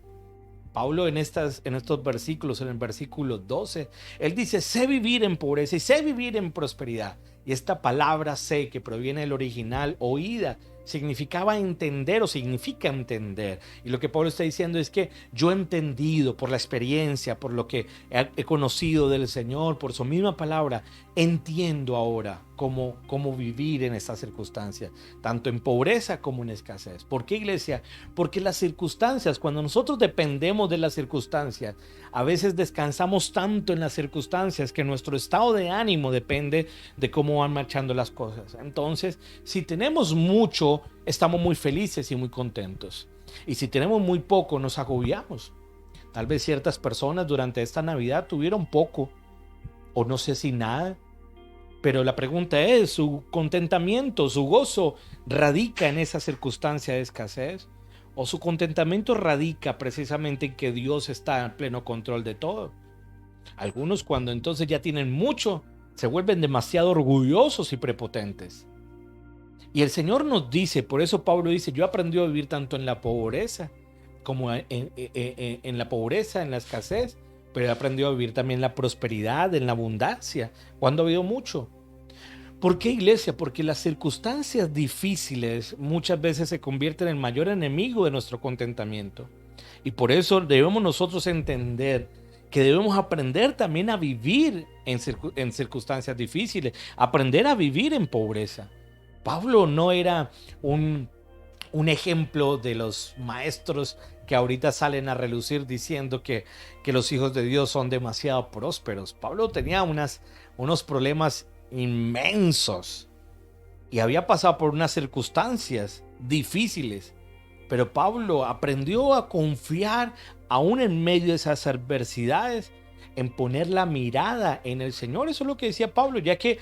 Pablo en estos versículos, en el versículo 12, él dice, sé vivir en pobreza y sé vivir en prosperidad. Y esta palabra sé, que proviene del original oída, significaba entender o significa entender. Y lo que Pablo está diciendo es que yo he entendido por la experiencia, por lo que he conocido del Señor, por su misma palabra, entiendo ahora cómo vivir en estas circunstancias, tanto en pobreza como en escasez. ¿Por qué, iglesia? Porque las circunstancias, cuando nosotros dependemos de las circunstancias, a veces descansamos tanto en las circunstancias que nuestro estado de ánimo depende de cómo van marchando las cosas. Entonces, si tenemos mucho, estamos muy felices y muy contentos. Y si tenemos muy poco, nos agobiamos. Tal vez ciertas personas durante esta Navidad tuvieron poco, o no sé si nada. Pero la pregunta es, ¿su contentamiento, su gozo radica en esa circunstancia de escasez? ¿O su contentamiento radica precisamente en que Dios está en pleno control de todo? Algunos, cuando entonces ya tienen mucho, se vuelven demasiado orgullosos y prepotentes. Y el Señor nos dice, por eso Pablo dice, yo aprendí a vivir tanto en la pobreza como en la pobreza, en la escasez, pero he aprendido a vivir también en la prosperidad, en la abundancia, cuando ha habido mucho. ¿Por qué, iglesia? Porque las circunstancias difíciles muchas veces se convierten en el mayor enemigo de nuestro contentamiento. Y por eso debemos nosotros entender que debemos aprender también a vivir en circunstancias difíciles, aprender a vivir en pobreza. Pablo no era un ejemplo de los maestros que ahorita salen a relucir diciendo que los hijos de Dios son demasiado prósperos. Pablo tenía unos problemas inmensos y había pasado por unas circunstancias difíciles, pero Pablo aprendió a confiar aún en medio de esas adversidades, en poner la mirada en el Señor. Eso es lo que decía Pablo, ya que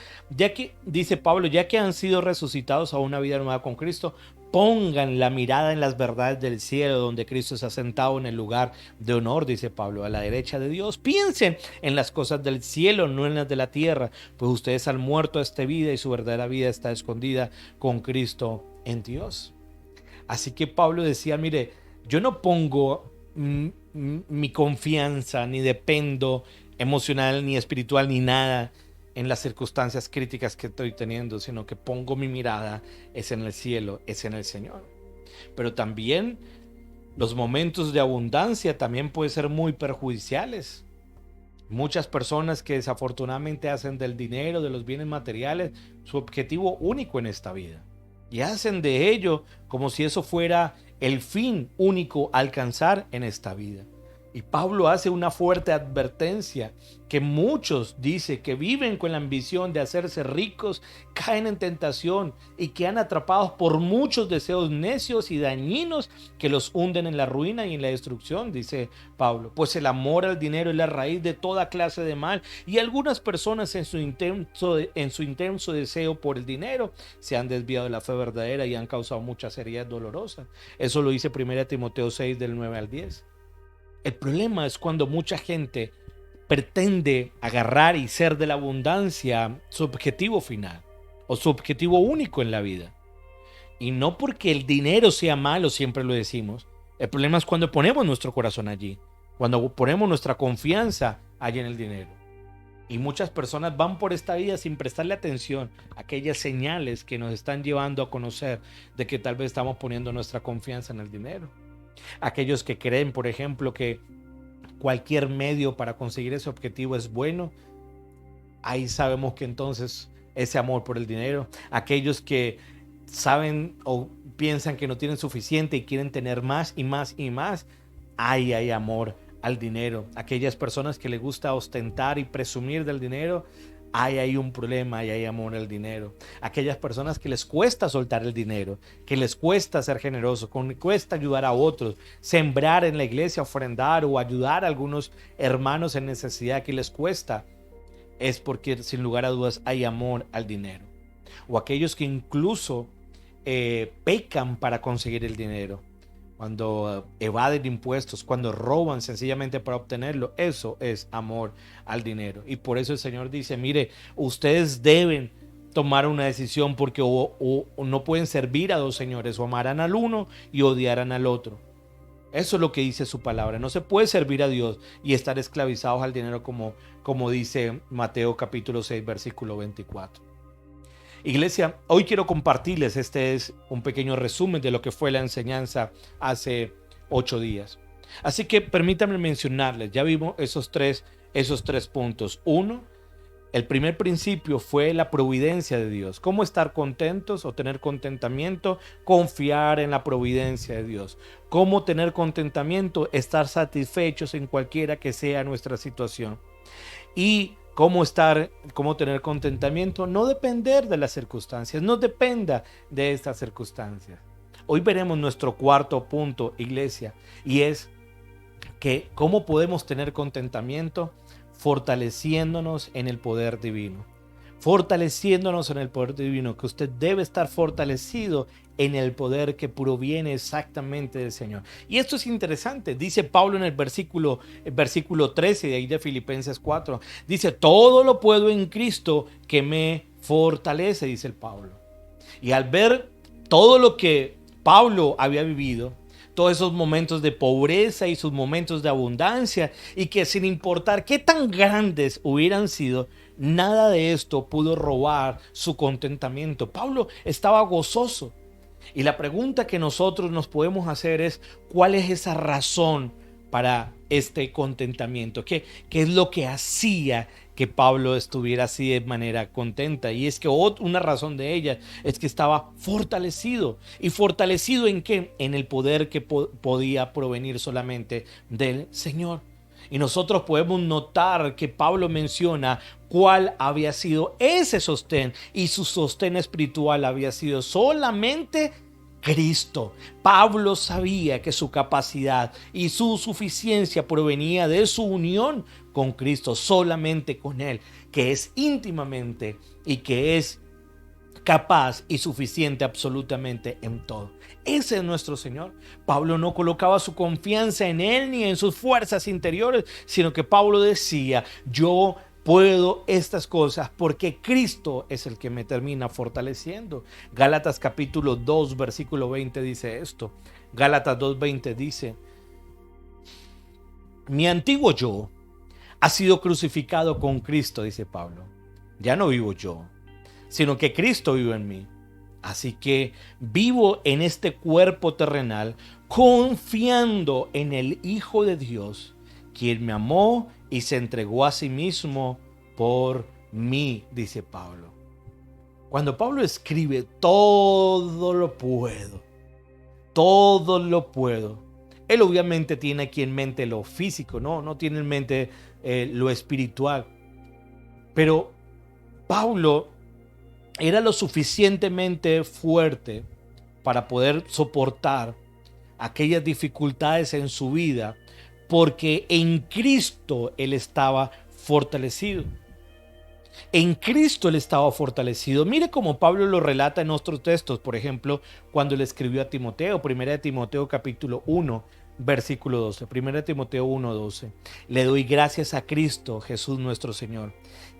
dice Pablo, ya que han sido resucitados a una vida nueva con Cristo, pongan la mirada en las verdades del cielo, donde Cristo se ha sentado en el lugar de honor, dice Pablo, a la derecha de Dios. Piensen en las cosas del cielo, no en las de la tierra, pues ustedes han muerto a esta vida y su verdadera vida está escondida con Cristo en Dios. Así que Pablo decía, mire, yo no pongo mi confianza, ni dependo emocional, ni espiritual, ni nada en las circunstancias críticas que estoy teniendo, sino que pongo mi mirada es en el cielo, es en el Señor. Pero también los momentos de abundancia también pueden ser muy perjudiciales. Muchas personas que desafortunadamente hacen del dinero, de los bienes materiales, su objetivo único en esta vida. Y hacen de ello como si eso fuera el fin único a alcanzar en esta vida. Y Pablo hace una fuerte advertencia que muchos, dice, que viven con la ambición de hacerse ricos, caen en tentación y quedan atrapados por muchos deseos necios y dañinos que los hunden en la ruina y en la destrucción, dice Pablo. Pues el amor al dinero es la raíz de toda clase de mal, y algunas personas en su intenso deseo por el dinero se han desviado de la fe verdadera y han causado muchas heridas dolorosas. Eso lo dice 1 Timoteo 6 del 9 al 10. El problema es cuando mucha gente pretende agarrar y ser de la abundancia su objetivo final o su objetivo único en la vida. Y no porque el dinero sea malo, siempre lo decimos. El problema es cuando ponemos nuestro corazón allí, cuando ponemos nuestra confianza allí en el dinero. Y muchas personas van por esta vida sin prestarle atención a aquellas señales que nos están llevando a conocer de que tal vez estamos poniendo nuestra confianza en el dinero. Aquellos que creen, por ejemplo, que cualquier medio para conseguir ese objetivo es bueno, ahí sabemos que entonces ese amor por el dinero. Aquellos que saben o piensan que no tienen suficiente y quieren tener más y más y más, ahí hay amor al dinero. Aquellas personas que les gusta ostentar y presumir del dinero, ahí hay un problema y hay amor al dinero. Aquellas personas que les cuesta soltar el dinero, que les cuesta ser generosos, que les cuesta ayudar a otros, sembrar en la iglesia, ofrendar o ayudar a algunos hermanos en necesidad, que les cuesta, es porque sin lugar a dudas hay amor al dinero. O aquellos que incluso pecan para conseguir el dinero, cuando evaden impuestos, cuando roban sencillamente para obtenerlo, eso es amor al dinero. Y por eso el Señor dice, mire, ustedes deben tomar una decisión, porque o no pueden servir a dos señores, o amarán al uno y odiarán al otro. Eso es lo que dice su palabra. No se puede servir a Dios y estar esclavizados al dinero, como dice Mateo capítulo 6 versículo 24. Iglesia, hoy quiero compartirles, este es un pequeño resumen de lo que fue la enseñanza hace 8 días. Así que permítanme mencionarles, ya vimos esos tres puntos. Uno, el primer principio fue la providencia de Dios. ¿Cómo estar contentos o tener contentamiento? Confiar en la providencia de Dios. ¿Cómo tener contentamiento? Estar satisfechos en cualquiera que sea nuestra situación. Y cómo tener contentamiento, no depender de las circunstancias, no dependa de estas circunstancias. Hoy veremos nuestro cuarto punto, iglesia, y es que cómo podemos tener contentamiento fortaleciéndonos en el poder divino. Fortaleciéndonos en el poder divino, que usted debe estar fortalecido en el poder que proviene exactamente del Señor. Y esto es interesante, dice Pablo en el versículo 13 de ahí de Filipenses 4, dice, todo lo puedo en Cristo que me fortalece, dice el Pablo. Y al ver todo lo que Pablo había vivido, todos esos momentos de pobreza y sus momentos de abundancia, y que sin importar qué tan grandes hubieran sido, nada de esto pudo robar su contentamiento. Pablo estaba gozoso. Y la pregunta que nosotros nos podemos hacer es, ¿cuál es esa razón para este contentamiento? ¿Qué es lo que hacía que Pablo estuviera así de manera contenta? Y es que una razón de ella es que estaba fortalecido. ¿Y fortalecido en qué? En el poder que podía provenir solamente del Señor. Y nosotros podemos notar que Pablo menciona cuál había sido ese sostén, y su sostén espiritual había sido solamente Cristo. Pablo sabía que su capacidad y su suficiencia provenía de su unión con Cristo, solamente con Él, que es íntimamente y que es capaz y suficiente absolutamente en todo. Ese es nuestro Señor. Pablo no colocaba su confianza en Él ni en sus fuerzas interiores, sino que Pablo decía, yo puedo estas cosas porque Cristo es el que me termina fortaleciendo. Gálatas capítulo 2 versículo 20 dice esto. Gálatas 2:20 dice, mi antiguo yo ha sido crucificado con Cristo, dice Pablo. Ya no vivo yo, sino que Cristo vive en mí. Así que vivo en este cuerpo terrenal confiando en el Hijo de Dios, quien me amó y se entregó a sí mismo por mí, dice Pablo. Cuando Pablo escribe todo lo puedo, él obviamente tiene aquí en mente lo físico, no tiene en mente lo espiritual. Pero Pablo era lo suficientemente fuerte para poder soportar aquellas dificultades en su vida, porque en Cristo él estaba fortalecido. En Cristo él estaba fortalecido. Mire cómo Pablo lo relata en otros textos. Por ejemplo, cuando le escribió a Timoteo, 1 Timoteo capítulo 1, versículo 12. 1 Timoteo 1, 12. Le doy gracias a Cristo Jesús nuestro Señor,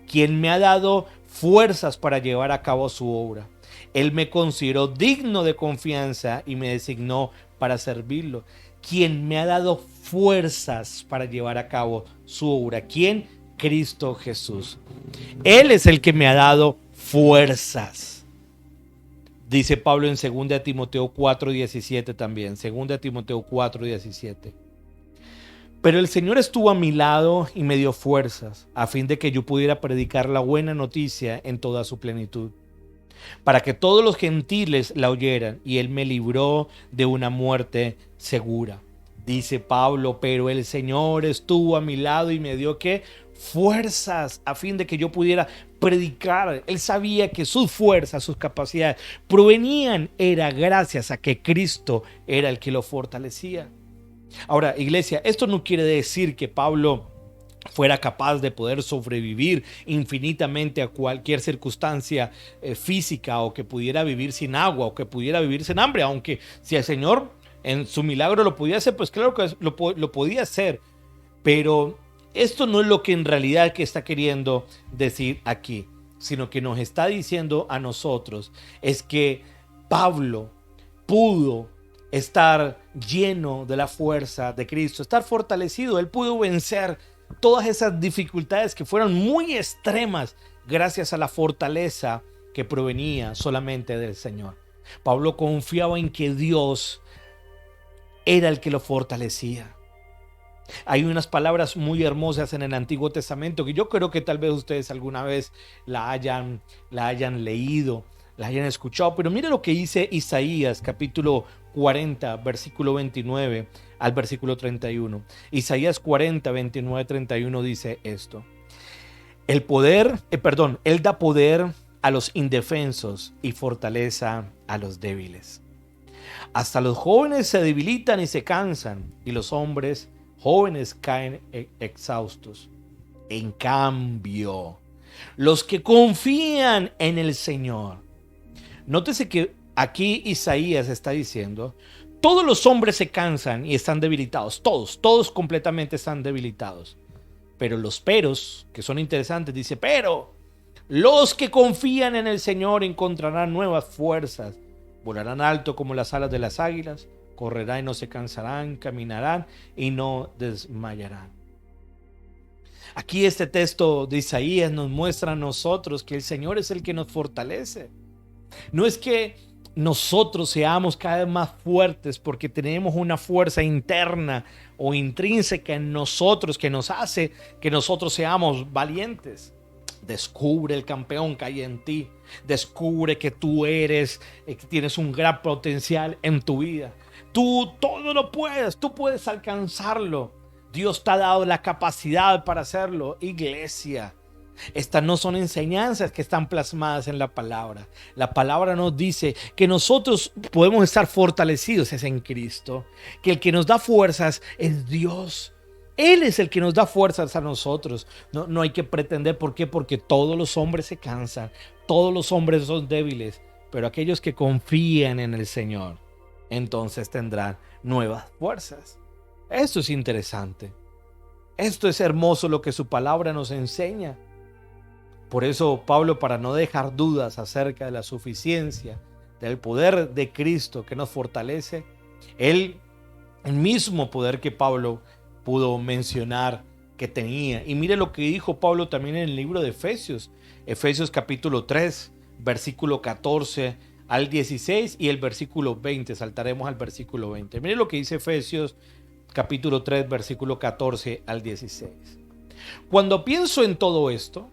quien me ha dado fuerzas para llevar a cabo su obra. Él me consideró digno de confianza y me designó para servirlo. Quien me ha dado fuerzas para llevar a cabo su obra. ¿Quién? Cristo Jesús. Él es el que me ha dado fuerzas. Dice Pablo en 2 Timoteo 4:17 también. 2 Timoteo 4:17. Pero el Señor estuvo a mi lado y me dio fuerzas, a fin de que yo pudiera predicar la buena noticia en toda su plenitud, para que todos los gentiles la oyeran, y Él me libró de una muerte segura. Dice Pablo, pero el Señor estuvo a mi lado y me dio ¿qué? Fuerzas, a fin de que yo pudiera predicar. Él sabía que sus fuerzas, sus capacidades provenían, era gracias a que Cristo era el que lo fortalecía. Ahora, iglesia, esto no quiere decir que Pablo fuera capaz de poder sobrevivir infinitamente a cualquier circunstancia física, o que pudiera vivir sin agua, o que pudiera vivir sin hambre, aunque si el Señor en su milagro lo podía hacer, pues claro que lo podía hacer. Pero esto no es lo que en realidad que está queriendo decir aquí, sino que nos está diciendo a nosotros es que Pablo pudo estar lleno de la fuerza de Cristo, estar fortalecido. Él pudo vencer todas esas dificultades que fueron muy extremas gracias a la fortaleza que provenía solamente del Señor. Pablo confiaba en que Dios era el que lo fortalecía. Hay unas palabras muy hermosas en el Antiguo Testamento que yo creo que tal vez ustedes alguna vez la hayan leído, la hayan escuchado, pero mire lo que dice Isaías capítulo 40, versículo 29 al versículo 31. Isaías 40, 29, 31 dice esto. Él da poder a los indefensos y fortaleza a los débiles. Hasta los jóvenes se debilitan y se cansan, y los hombres jóvenes caen exhaustos. En cambio, los que confían en el Señor. Nótese que aquí Isaías está diciendo, todos los hombres se cansan y están debilitados. Todos completamente están debilitados. Pero los peros, que son interesantes, dice, pero los que confían en el Señor encontrarán nuevas fuerzas. Volarán alto como las alas de las águilas. Correrán y no se cansarán, caminarán y no desmayarán. Aquí este texto de Isaías nos muestra a nosotros que el Señor es el que nos fortalece. No es que nosotros seamos cada vez más fuertes porque tenemos una fuerza interna o intrínseca en nosotros que nos hace que nosotros seamos valientes. Descubre el campeón que hay en ti. Descubre que tú que tienes un gran potencial en tu vida. Tú todo lo puedes, tú puedes alcanzarlo. Dios te ha dado la capacidad para hacerlo. Iglesia, estas no son enseñanzas que están plasmadas en la palabra. La palabra nos dice que nosotros podemos estar fortalecidos es en Cristo, que el que nos da fuerzas es Dios. Él es el que nos da fuerzas a nosotros. No hay que pretender. ¿Por qué? Porque todos los hombres se cansan, todos los hombres son débiles, pero aquellos que confían en el Señor, entonces tendrán nuevas fuerzas. Esto es interesante. Esto es hermoso lo que su palabra nos enseña. Por eso Pablo, para no dejar dudas acerca de la suficiencia del poder de Cristo que nos fortalece, el mismo poder que Pablo pudo mencionar que tenía. Y mire lo que dijo Pablo también en el libro de Efesios. Efesios capítulo 3, versículo 14 al 16 y el versículo 20. Saltaremos al versículo 20. Mire lo que dice Efesios capítulo 3, versículo 14 al 16. Cuando pienso en todo esto,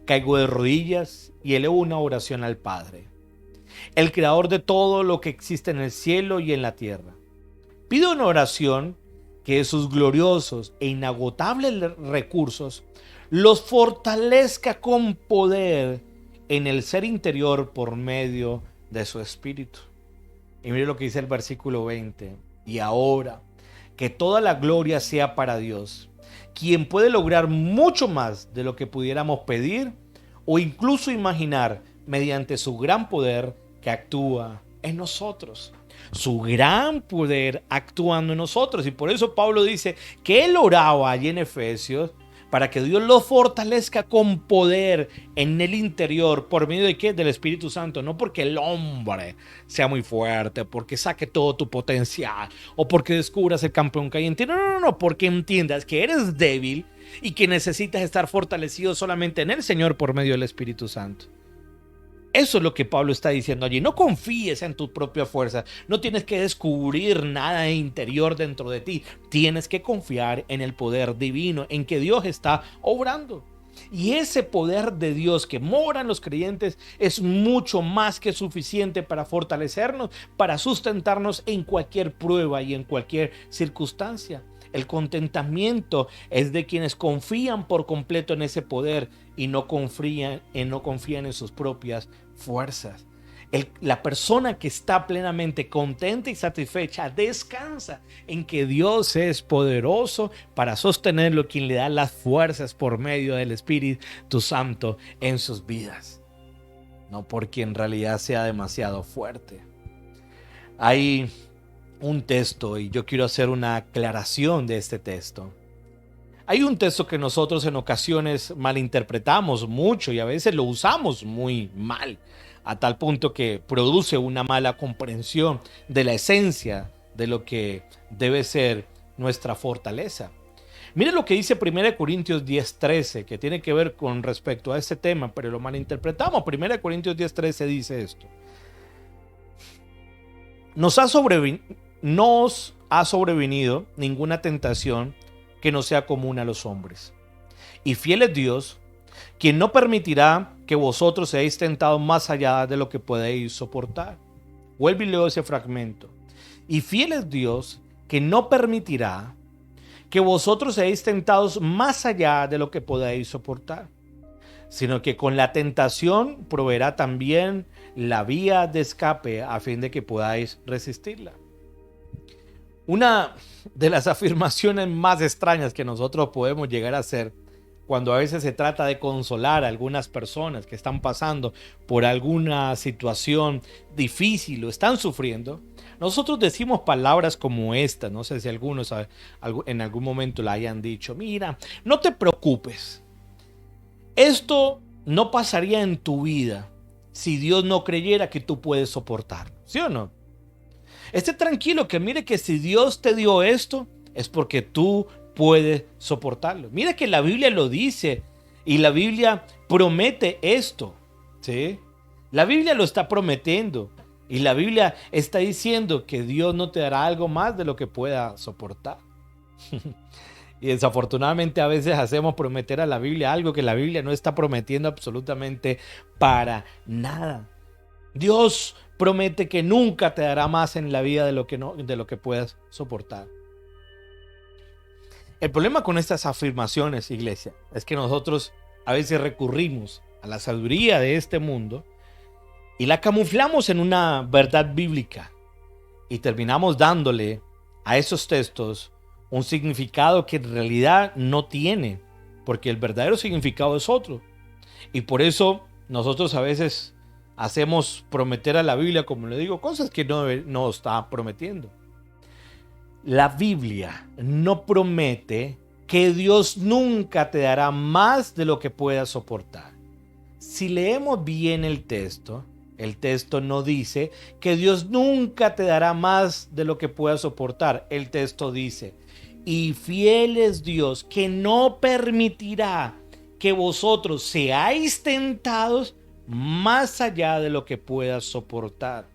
caigo de rodillas y elevo una oración al Padre, el creador de todo lo que existe en el cielo y en la tierra. Pido una oración que sus gloriosos e inagotables recursos los fortalezca con poder en el ser interior por medio de su espíritu. Y mire lo que dice el versículo 20. Y ahora, que toda la gloria sea para Dios, quien puede lograr mucho más de lo que pudiéramos pedir o incluso imaginar mediante su gran poder que actúa en nosotros. Su gran poder actuando en nosotros. Y por eso Pablo dice que él oraba allí en Efesios para que Dios lo fortalezca con poder en el interior. ¿Por medio de qué? Del Espíritu Santo. No porque el hombre sea muy fuerte, porque saque todo tu potencial o porque descubras el campeón que hay en ti. No, porque entiendas que eres débil y que necesitas estar fortalecido solamente en el Señor por medio del Espíritu Santo. Eso es lo que Pablo está diciendo allí. No confíes en tu propia fuerza. No tienes que descubrir nada interior dentro de ti. Tienes que confiar en el poder divino, en que Dios está obrando. Y ese poder de Dios que mora en los creyentes es mucho más que suficiente para fortalecernos, para sustentarnos en cualquier prueba y en cualquier circunstancia. El contentamiento es de quienes confían por completo en ese poder y no confían en sus propias fuerzas. La persona que está plenamente contenta y satisfecha descansa en que Dios es poderoso para sostenerlo, quien le da las fuerzas por medio del Espíritu Santo en sus vidas. No porque en realidad sea demasiado fuerte. Hay un texto y yo quiero hacer una aclaración de este texto. Hay un texto que nosotros en ocasiones malinterpretamos mucho y a veces lo usamos muy mal, a tal punto que produce una mala comprensión de la esencia de lo que debe ser nuestra fortaleza. Mire lo que dice 1 Corintios 10:13, que tiene que ver con respecto a este tema, pero lo malinterpretamos. 1 Corintios 10:13 dice esto. No os ha sobrevenido ninguna tentación que no sea común a los hombres. Y fiel es Dios, quien no permitirá que vosotros seáis tentados más allá de lo que podéis soportar. Vuelvo y leo ese fragmento. Y fiel es Dios, que no permitirá que vosotros seáis tentados más allá de lo que podáis soportar, sino que con la tentación proveerá también la vía de escape a fin de que podáis resistirla. Una de las afirmaciones más extrañas que nosotros podemos llegar a hacer cuando a veces se trata de consolar a algunas personas que están pasando por alguna situación difícil o están sufriendo, nosotros decimos palabras como esta. No sé si algunos en algún momento la hayan dicho. Mira, no te preocupes. Esto no pasaría en tu vida si Dios no creyera que tú puedes soportarlo. ¿Sí o no? Esté tranquilo, que mire que si Dios te dio esto es porque tú puedes soportarlo. Mira que la Biblia lo dice y la Biblia promete esto, ¿sí? La Biblia lo está prometiendo y la Biblia está diciendo que Dios no te dará algo más de lo que pueda soportar. Y desafortunadamente a veces hacemos prometer a la Biblia algo que la Biblia no está prometiendo absolutamente para nada. Dios promete que nunca te dará más en la vida de lo que puedas soportar. El problema con estas afirmaciones, iglesia, es que nosotros a veces recurrimos a la sabiduría de este mundo y la camuflamos en una verdad bíblica y terminamos dándole a esos textos un significado que en realidad no tiene, porque el verdadero significado es otro. Y por eso nosotros a veces hacemos prometer a la Biblia, como le digo, cosas que no está prometiendo. La Biblia no promete que Dios nunca te dará más de lo que puedas soportar. Si leemos bien el texto no dice que Dios nunca te dará más de lo que puedas soportar. El texto dice: y fiel es Dios, que no permitirá que vosotros seáis tentados más allá de lo que puedas soportar.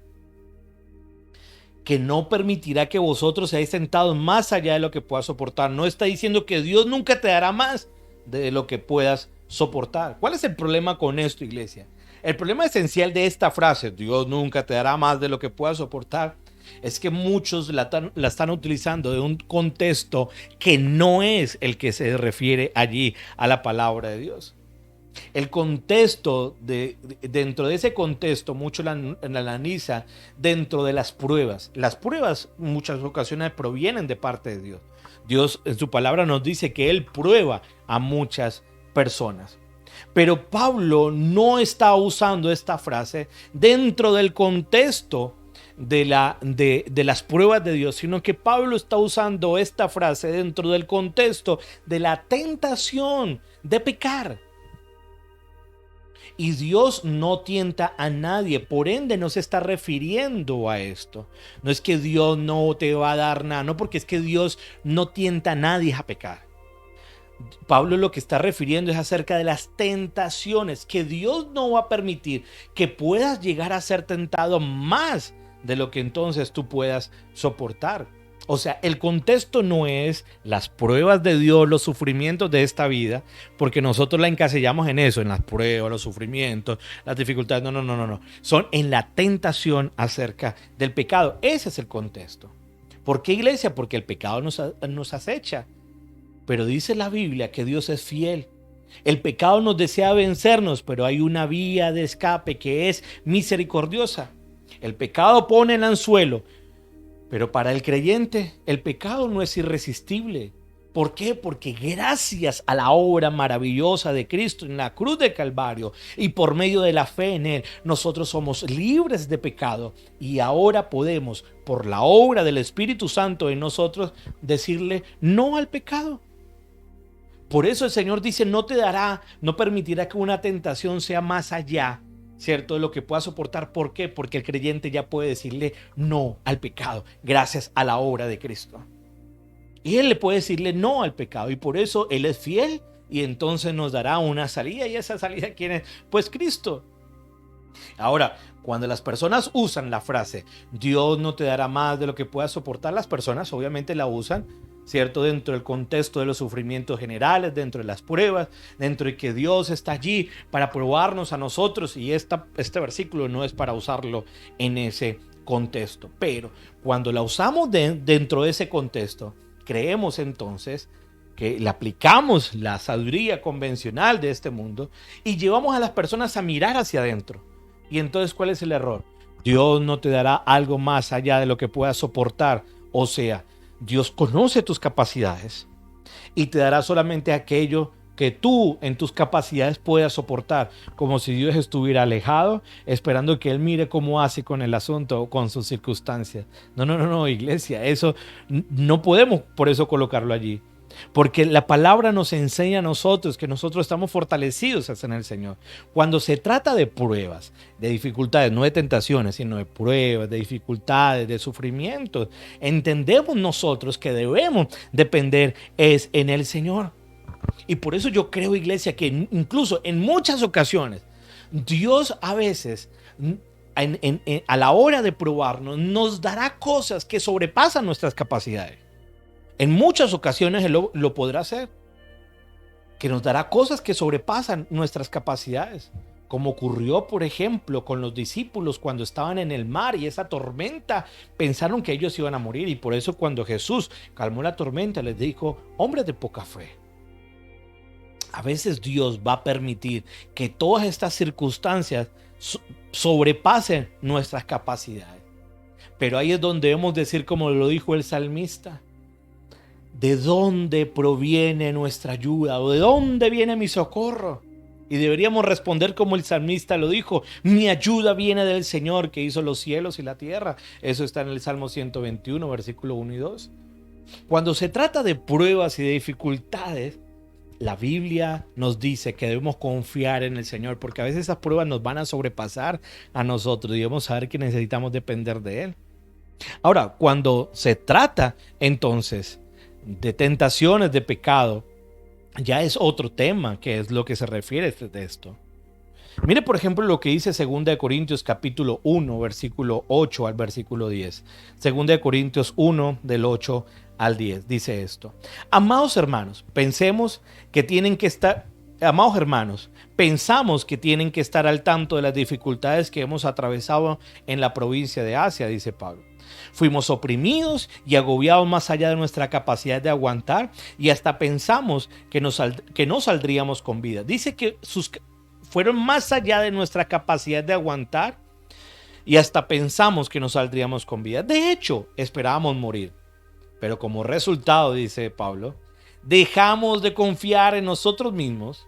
Que no permitirá que vosotros seáis tentados más allá de lo que puedas soportar. No está diciendo que Dios nunca te dará más de lo que puedas soportar. ¿Cuál es el problema con esto, iglesia? El problema esencial de esta frase, Dios nunca te dará más de lo que puedas soportar, es que muchos la están utilizando de un contexto que no es el que se refiere allí a la palabra de Dios. El contexto, dentro de ese contexto, mucho la analiza dentro de las pruebas. Las pruebas en muchas ocasiones provienen de parte de Dios. Dios en su palabra nos dice que Él prueba a muchas personas. Pero Pablo no está usando esta frase dentro del contexto de las pruebas de Dios, sino que Pablo está usando esta frase dentro del contexto de la tentación de pecar. Y Dios no tienta a nadie, por ende no se está refiriendo a esto. No es que Dios no te va a dar nada, no, porque es que Dios no tienta a nadie a pecar. Pablo lo que está refiriendo es acerca de las tentaciones, que Dios no va a permitir que puedas llegar a ser tentado más de lo que entonces tú puedas soportar. O sea, el contexto no es las pruebas de Dios, los sufrimientos de esta vida, porque nosotros la encasillamos en eso, en las pruebas, los sufrimientos, las dificultades. No. Son en la tentación acerca del pecado. Ese es el contexto. ¿Por qué, iglesia? Porque el pecado nos acecha. Pero dice la Biblia que Dios es fiel. El pecado nos desea vencernos, pero hay una vía de escape que es misericordiosa. El pecado pone el anzuelo, pero para el creyente el pecado no es irresistible. ¿Por qué? Porque gracias a la obra maravillosa de Cristo en la cruz del Calvario y por medio de la fe en Él, nosotros somos libres de pecado y ahora podemos, por la obra del Espíritu Santo en nosotros, decirle no al pecado. Por eso el Señor dice, no permitirá que una tentación sea más allá, ¿cierto?, de lo que pueda soportar. ¿Por qué? Porque el creyente ya puede decirle no al pecado, gracias a la obra de Cristo. Y Él le puede decirle no al pecado y por eso Él es fiel y entonces nos dará una salida. ¿Y esa salida quién es? Pues Cristo. Ahora, cuando las personas usan la frase Dios no te dará más de lo que puedas soportar, las personas obviamente la usan, ¿cierto? Dentro del contexto de los sufrimientos generales, dentro de las pruebas, dentro de que Dios está allí para probarnos a nosotros y este versículo no es para usarlo en ese contexto. Pero cuando la usamos dentro de ese contexto, creemos entonces que le aplicamos la sabiduría convencional de este mundo y llevamos a las personas a mirar hacia adentro. Y entonces, ¿cuál es el error? Dios no te dará algo más allá de lo que puedas soportar. O sea, Dios conoce tus capacidades y te dará solamente aquello que tú en tus capacidades puedas soportar, como si Dios estuviera alejado, esperando que Él mire cómo hace con el asunto o con sus circunstancias. No, iglesia, eso no podemos por eso colocarlo allí. Porque la palabra nos enseña a nosotros que nosotros estamos fortalecidos en el Señor. Cuando se trata de pruebas, de dificultades, no de tentaciones, sino de pruebas, de dificultades, de sufrimientos, entendemos nosotros que debemos depender es en el Señor. Y por eso yo creo, iglesia, que incluso en muchas ocasiones, Dios a veces, a la hora de probarnos, nos dará cosas que sobrepasan nuestras capacidades. En muchas ocasiones Él lo podrá hacer, que nos dará cosas que sobrepasan nuestras capacidades, como ocurrió, por ejemplo, con los discípulos cuando estaban en el mar y esa tormenta, pensaron que ellos iban a morir y por eso cuando Jesús calmó la tormenta les dijo, hombres de poca fe. A veces Dios va a permitir que todas estas circunstancias sobrepasen nuestras capacidades, pero ahí es donde debemos decir, como lo dijo el salmista, ¿de dónde proviene nuestra ayuda? ¿O de dónde viene mi socorro? Y deberíamos responder como el salmista lo dijo, mi ayuda viene del Señor que hizo los cielos y la tierra. Eso está en el Salmo 121, versículo 1 y 2. Cuando se trata de pruebas y de dificultades, la Biblia nos dice que debemos confiar en el Señor, porque a veces esas pruebas nos van a sobrepasar a nosotros y debemos saber que necesitamos depender de Él. Ahora, cuando se trata entonces de tentaciones de pecado, ya es otro tema, que es lo que se refiere de esto. Mire, por ejemplo, lo que dice 2 Corintios capítulo 1, versículo 8 al versículo 10. 2 Corintios 1, del 8 al 10, dice esto. Amados hermanos, pensamos que tienen que estar al tanto de las dificultades que hemos atravesado en la provincia de Asia, dice Pablo. Fuimos oprimidos y agobiados más allá de nuestra capacidad de aguantar y hasta pensamos que no saldríamos con vida. Dice que fueron más allá de nuestra capacidad de aguantar y hasta pensamos que no saldríamos con vida. De hecho, esperábamos morir. Pero como resultado, dice Pablo, dejamos de confiar en nosotros mismos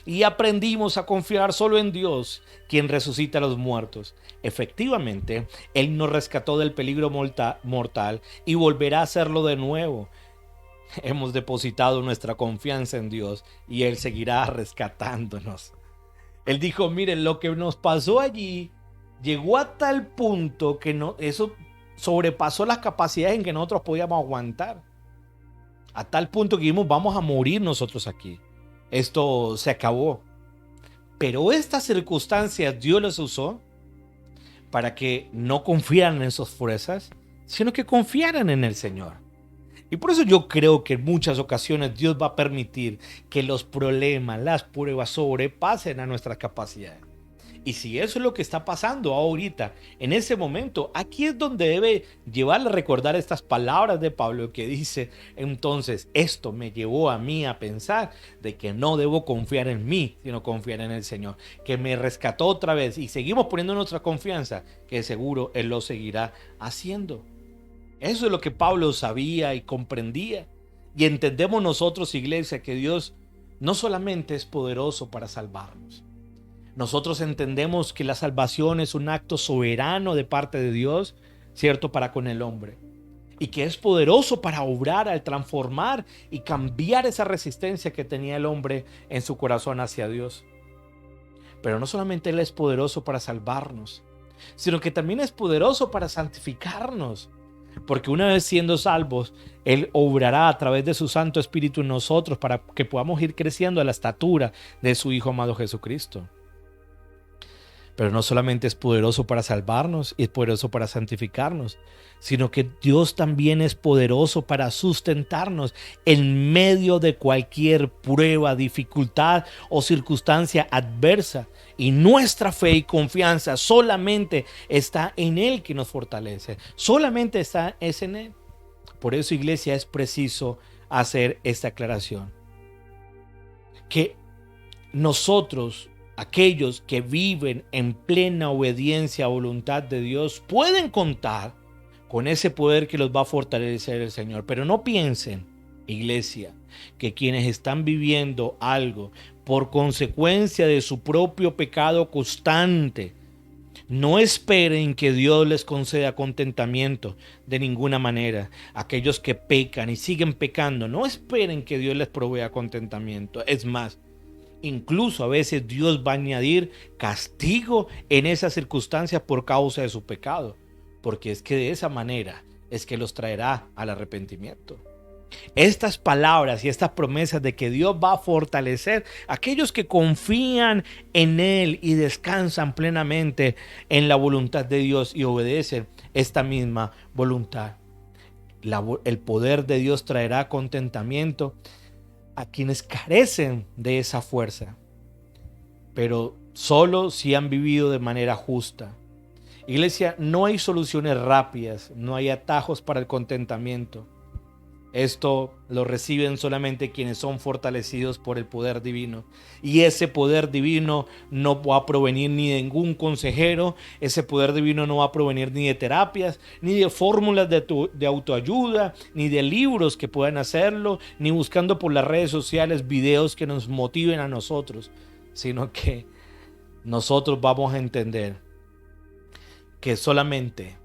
y aprendimos a confiar solo en Dios, quien resucita a los muertos. Efectivamente, Él nos rescató del peligro mortal y volverá a hacerlo de nuevo. Hemos depositado nuestra confianza en Dios y Él seguirá rescatándonos. Él dijo, miren, lo que nos pasó allí llegó a tal punto que eso sobrepasó las capacidades en que nosotros podíamos aguantar. A tal punto que dijimos, vamos a morir nosotros aquí. Esto se acabó. Pero estas circunstancias Dios las usó para que no confiaran en sus fuerzas, sino que confiaran en el Señor. Y por eso yo creo que en muchas ocasiones Dios va a permitir que los problemas, las pruebas sobrepasen a nuestras capacidades. Y si eso es lo que está pasando ahorita, en ese momento, aquí es donde debe llevarle a recordar estas palabras de Pablo que dice, entonces esto me llevó a mí a pensar de que no debo confiar en mí, sino confiar en el Señor, que me rescató otra vez y seguimos poniendo nuestra confianza, que seguro Él lo seguirá haciendo. Eso es lo que Pablo sabía y comprendía. Y entendemos nosotros, iglesia, que Dios no solamente es poderoso para salvarnos. Nosotros entendemos que la salvación es un acto soberano de parte de Dios, ¿cierto?, para con el hombre. Y que es poderoso para obrar al transformar y cambiar esa resistencia que tenía el hombre en su corazón hacia Dios. Pero no solamente Él es poderoso para salvarnos, sino que también es poderoso para santificarnos. Porque una vez siendo salvos, Él obrará a través de su Santo Espíritu en nosotros para que podamos ir creciendo a la estatura de su Hijo amado Jesucristo. Pero no solamente es poderoso para salvarnos y es poderoso para santificarnos, sino que Dios también es poderoso para sustentarnos en medio de cualquier prueba, dificultad o circunstancia adversa. Y nuestra fe y confianza solamente está en Él que nos fortalece. Solamente es en Él. Por eso, iglesia, es preciso hacer esta aclaración. Que nosotros, aquellos que viven en plena obediencia a voluntad de Dios, pueden contar con ese poder que los va a fortalecer el Señor. Pero no piensen, iglesia, que quienes están viviendo algo por consecuencia de su propio pecado constante, no esperen que Dios les conceda contentamiento de ninguna manera. Aquellos que pecan y siguen pecando, no esperen que Dios les provea contentamiento. Es más, incluso a veces Dios va a añadir castigo en esas circunstancias por causa de su pecado, porque es que de esa manera es que los traerá al arrepentimiento. Estas palabras y estas promesas de que Dios va a fortalecer a aquellos que confían en Él y descansan plenamente en la voluntad de Dios y obedecen esta misma voluntad. El poder de Dios traerá contentamiento a quienes carecen de esa fuerza, pero solo si han vivido de manera justa. Iglesia, no hay soluciones rápidas, no hay atajos para el contentamiento. Esto lo reciben solamente quienes son fortalecidos por el poder divino. Y ese poder divino no va a provenir ni de ningún consejero. Ese poder divino no va a provenir ni de terapias, ni de fórmulas de autoayuda, ni de libros que puedan hacerlo, ni buscando por las redes sociales videos que nos motiven a nosotros. Sino que nosotros vamos a entender que solamente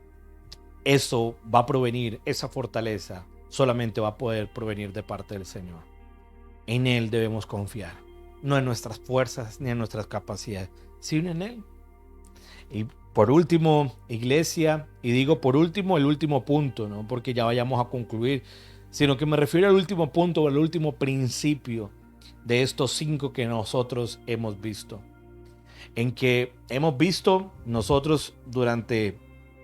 eso va a provenir, esa fortaleza solamente va a poder provenir de parte del Señor. En Él debemos confiar, no en nuestras fuerzas ni en nuestras capacidades, sino en Él. Y por último, iglesia, y digo por último el último punto, no porque ya vayamos a concluir, sino que me refiero al último punto, al último principio de estos 5 que nosotros hemos visto. En que hemos visto nosotros durante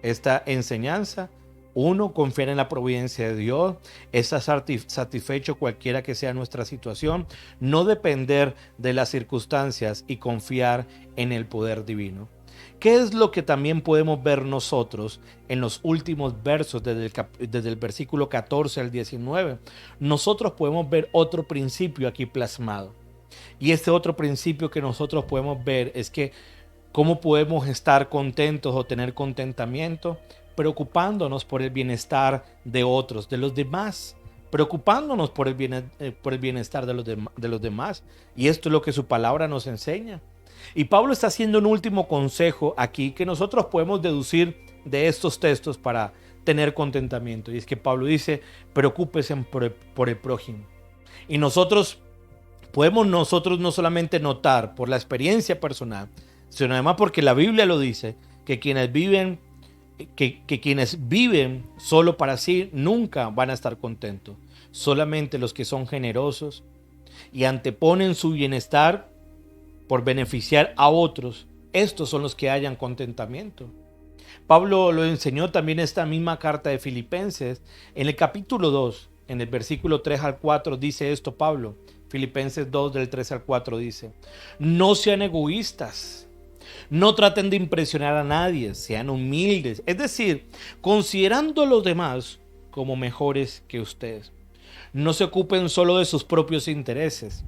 esta enseñanza: 1, confiar en la providencia de Dios, estar satisfecho cualquiera que sea nuestra situación, no depender de las circunstancias y confiar en el poder divino. ¿Qué es lo que también podemos ver nosotros en los últimos versos desde el versículo 14 al 19? Nosotros podemos ver otro principio aquí plasmado. Y este otro principio que nosotros podemos ver es que cómo podemos estar contentos o tener contentamiento preocupándonos por el bienestar de otros, de los demás, preocupándonos por el bienestar de los demás. Y esto es lo que su palabra nos enseña. Y Pablo está haciendo un último consejo aquí que nosotros podemos deducir de estos textos para tener contentamiento. Y es que Pablo dice: preocúpese por el prójimo. Y nosotros podemos no solamente notar por la experiencia personal, sino además porque la Biblia lo dice, que quienes viven solo para sí nunca van a estar contentos. Solamente los que son generosos y anteponen su bienestar por beneficiar a otros, estos son los que hallan contentamiento. Pablo lo enseñó también en esta misma carta de Filipenses, en el capítulo 2, en el versículo 3 al 4 dice esto Pablo. Filipenses 2 del 3 al 4 dice: no sean egoístas, no traten de impresionar a nadie, sean humildes, es decir, considerando a los demás como mejores que ustedes. No se ocupen solo de sus propios intereses,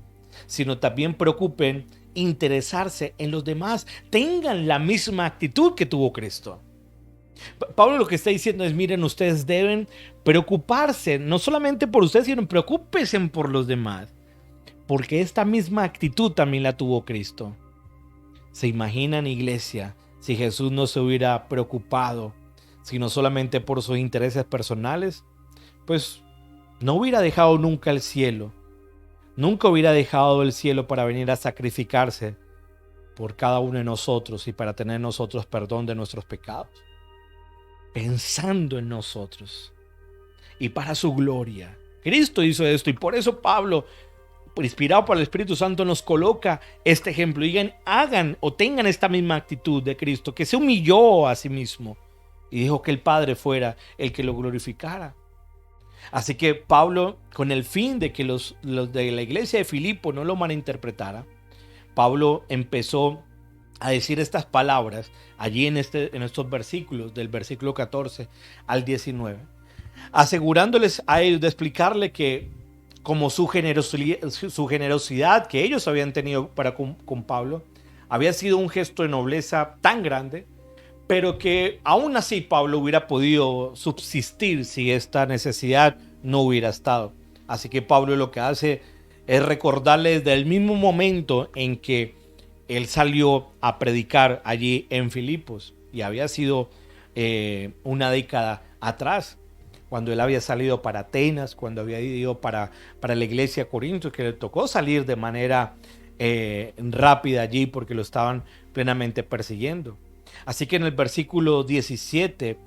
sino también preocupen interesarse en los demás. Tengan la misma actitud que tuvo Cristo. Pablo lo que está diciendo es: miren, ustedes deben preocuparse no solamente por ustedes, sino preocúpense por los demás, porque esta misma actitud también la tuvo Cristo. ¿Se imaginan, iglesia, si Jesús no se hubiera preocupado sino solamente por sus intereses personales? Pues no hubiera dejado nunca el cielo. Nunca hubiera dejado el cielo para venir a sacrificarse por cada uno de nosotros y para tener nosotros perdón de nuestros pecados. pensando en nosotros y para su gloria. Cristo hizo esto y por eso Pablo, inspirado por el Espíritu Santo, nos coloca este ejemplo. Digan, hagan o tengan esta misma actitud de Cristo, que se humilló a sí mismo y dijo que el Padre fuera el que lo glorificara. Así que Pablo, con el fin de que los de la iglesia de Filipo no lo malinterpretara, Pablo empezó a decir estas palabras allí en estos versículos, del versículo 14 al 19, asegurándoles a ellos de explicarle que como su generosidad que ellos habían tenido para con Pablo había sido un gesto de nobleza tan grande, pero que aún así Pablo hubiera podido subsistir si esta necesidad no hubiera estado. Así que Pablo lo que hace es recordarles del mismo momento en que él salió a predicar allí en Filipos, y había sido una década atrás, cuando él había salido para Atenas, cuando había ido para la iglesia de Corinto, que le tocó salir de manera rápida allí porque lo estaban plenamente persiguiendo. Así que en el versículo 17,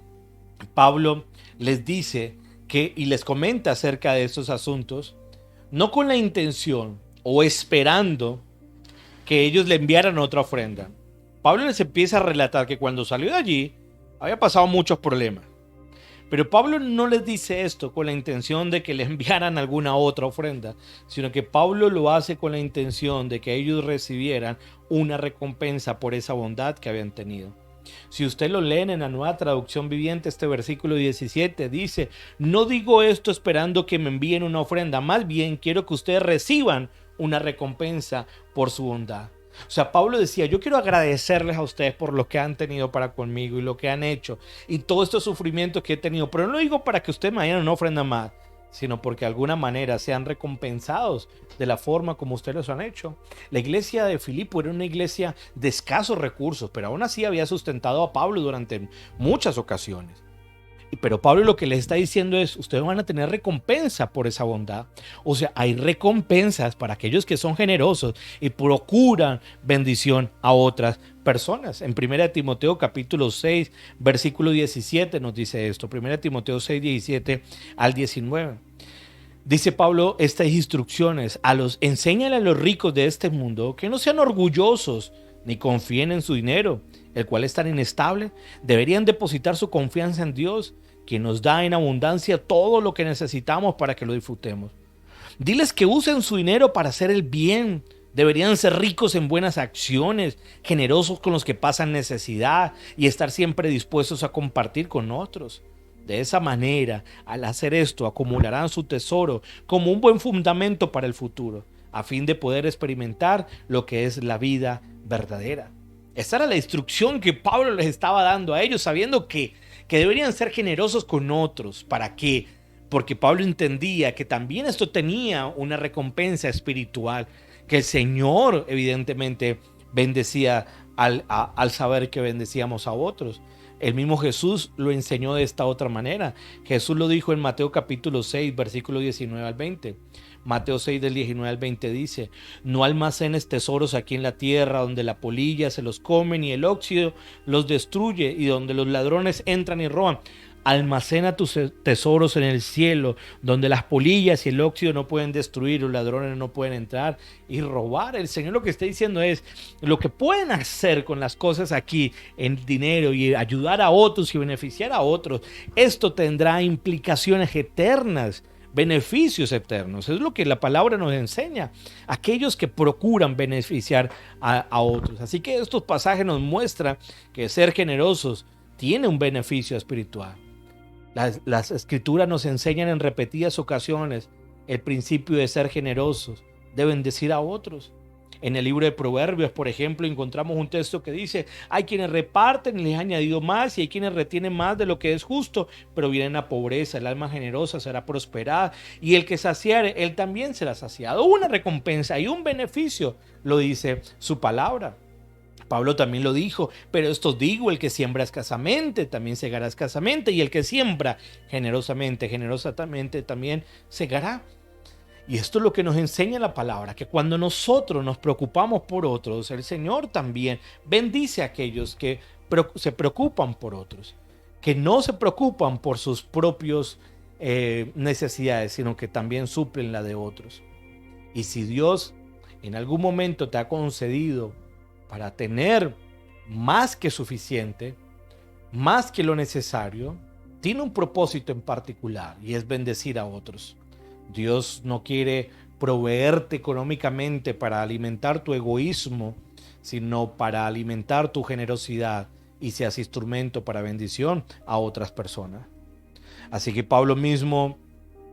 Pablo les dice que, y les comenta acerca de estos asuntos, no con la intención o esperando que ellos le enviaran otra ofrenda. Pablo les empieza a relatar que cuando salió de allí había pasado muchos problemas. Pero Pablo no les dice esto con la intención de que le enviaran alguna otra ofrenda, sino que Pablo lo hace con la intención de que ellos recibieran una recompensa por esa bondad que habían tenido. Si usted lo leen en la Nueva Traducción Viviente, este versículo 17 dice: no digo esto esperando que me envíen una ofrenda, más bien quiero que ustedes reciban una recompensa por su bondad. O sea, Pablo decía, yo quiero agradecerles a ustedes por lo que han tenido para conmigo y lo que han hecho y todo este sufrimiento que he tenido, pero no lo digo para que ustedes me hagan una ofrenda más, sino porque de alguna manera sean recompensados de la forma como ustedes los han hecho. La iglesia de Filipo era una iglesia de escasos recursos, pero aún así había sustentado a Pablo durante muchas ocasiones. Pero Pablo lo que les está diciendo es, ustedes van a tener recompensa por esa bondad. O sea, hay recompensas para aquellos que son generosos y procuran bendición a otras personas. En 1 Timoteo capítulo 6, versículo 17 nos dice esto. 1 Timoteo 6, 17 al 19. Dice Pablo estas instrucciones: enséñale a los ricos de este mundo que no sean orgullosos ni confíen en su dinero, el cual es tan inestable. Deberían depositar su confianza en Dios, quien nos da en abundancia todo lo que necesitamos para que lo disfrutemos. Diles que usen su dinero para hacer el bien. Deberían ser ricos en buenas acciones, generosos con los que pasan necesidad y estar siempre dispuestos a compartir con otros. De esa manera, al hacer esto, acumularán su tesoro como un buen fundamento para el futuro, a fin de poder experimentar lo que es la vida verdadera. Esa era la instrucción que Pablo les estaba dando a ellos, sabiendo que deberían ser generosos con otros. ¿Para qué? Porque Pablo entendía que también esto tenía una recompensa espiritual, que el Señor evidentemente bendecía al saber que bendecíamos a otros. El mismo Jesús lo enseñó de esta otra manera. Jesús lo dijo en Mateo capítulo 6, versículo 19 al 20. Mateo 6 del 19 al 20 dice: no almacenes tesoros aquí en la tierra, donde la polilla se los come y el óxido los destruye, y donde los ladrones entran y roban. Almacena tus tesoros en el cielo, donde las polillas y el óxido no pueden destruir, los ladrones no pueden entrar y robar. El Señor lo que está diciendo es, lo que pueden hacer con las cosas aquí, en dinero, y ayudar a otros y beneficiar a otros, esto tendrá implicaciones eternas, beneficios eternos. Es lo que la palabra nos enseña, aquellos que procuran beneficiar a otros. Así que estos pasajes nos muestran que ser generosos tiene un beneficio espiritual. Las escrituras nos enseñan en repetidas ocasiones el principio de ser generosos, de bendecir a otros. En el libro de Proverbios, por ejemplo, encontramos un texto que dice: hay quienes reparten y les ha añadido más, y hay quienes retienen más de lo que es justo, pero vienen a pobreza. El alma generosa será prosperada, y el que saciare, él también será saciado. Una recompensa y un beneficio, lo dice su palabra. Pablo también lo dijo: pero esto digo, el que siembra escasamente, también segará escasamente, y el que siembra generosamente también segará. Y esto es lo que nos enseña la palabra, que cuando nosotros nos preocupamos por otros, el Señor también bendice a aquellos que se preocupan por otros. que no se preocupan por sus propios necesidades, sino que también suplen la de otros. Y si Dios en algún momento te ha concedido para tener más que suficiente, más que lo necesario, tiene un propósito en particular y es bendecir a otros. Dios no quiere proveerte económicamente para alimentar tu egoísmo, sino para alimentar tu generosidad y seas instrumento para bendición a otras personas. Así que Pablo mismo,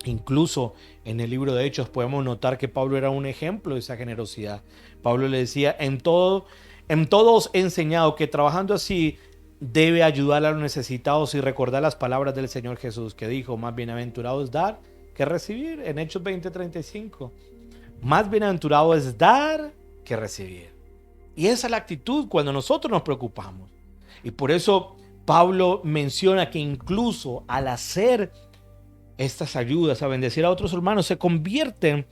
incluso en el libro de Hechos, podemos notar que Pablo era un ejemplo de esa generosidad. Pablo le decía, en todo os he enseñado que trabajando así debe ayudar a los necesitados y recordar las palabras del Señor Jesús, que dijo, más bienaventurado es dar que recibir, en Hechos 20:35. Más bienaventurado es dar que recibir. Y esa es la actitud cuando nosotros nos preocupamos. Y por eso Pablo menciona que incluso al hacer estas ayudas, a bendecir a otros hermanos, se convierten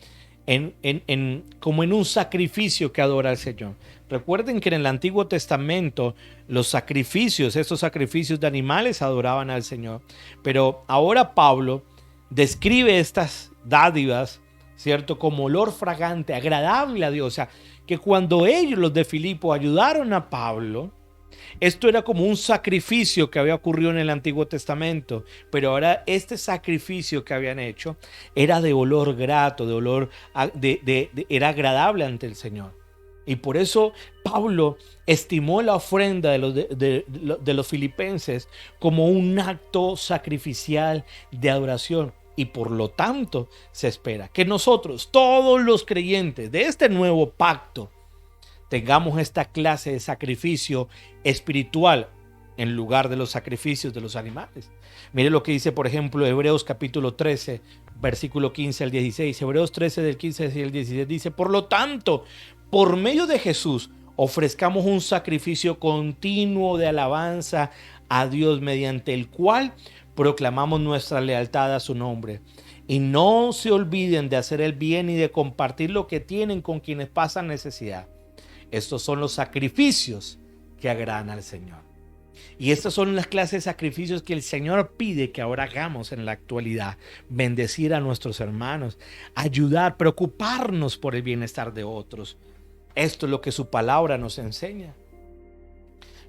como en un sacrificio que adora al Señor. Recuerden que en el Antiguo Testamento los sacrificios, estos sacrificios de animales adoraban al Señor. Pero ahora Pablo describe estas dádivas, ¿cierto?, como olor fragante, agradable a Dios. O sea, que cuando ellos, los de Filipo, ayudaron a Pablo, esto era como un sacrificio que había ocurrido en el Antiguo Testamento, pero ahora este sacrificio que habían hecho era de olor grato, de olor, era agradable ante el Señor. Y por eso Pablo estimó la ofrenda de los filipenses como un acto sacrificial de adoración. Y por lo tanto se espera que nosotros, todos los creyentes de este nuevo pacto, tengamos esta clase de sacrificio espiritual en lugar de los sacrificios de los animales. Mire lo que dice, por ejemplo, Hebreos capítulo 13, versículo 15 al 16. Hebreos 13 del 15 al 16 dice, por lo tanto, por medio de Jesús, ofrezcamos un sacrificio continuo de alabanza a Dios, mediante el cual proclamamos nuestra lealtad a su nombre. Y no se olviden de hacer el bien y de compartir lo que tienen con quienes pasan necesidad. Estos son los sacrificios que agradan al Señor. Y estas son las clases de sacrificios que el Señor pide que ahora hagamos en la actualidad. Bendecir a nuestros hermanos, ayudar, preocuparnos por el bienestar de otros. Esto es lo que su palabra nos enseña.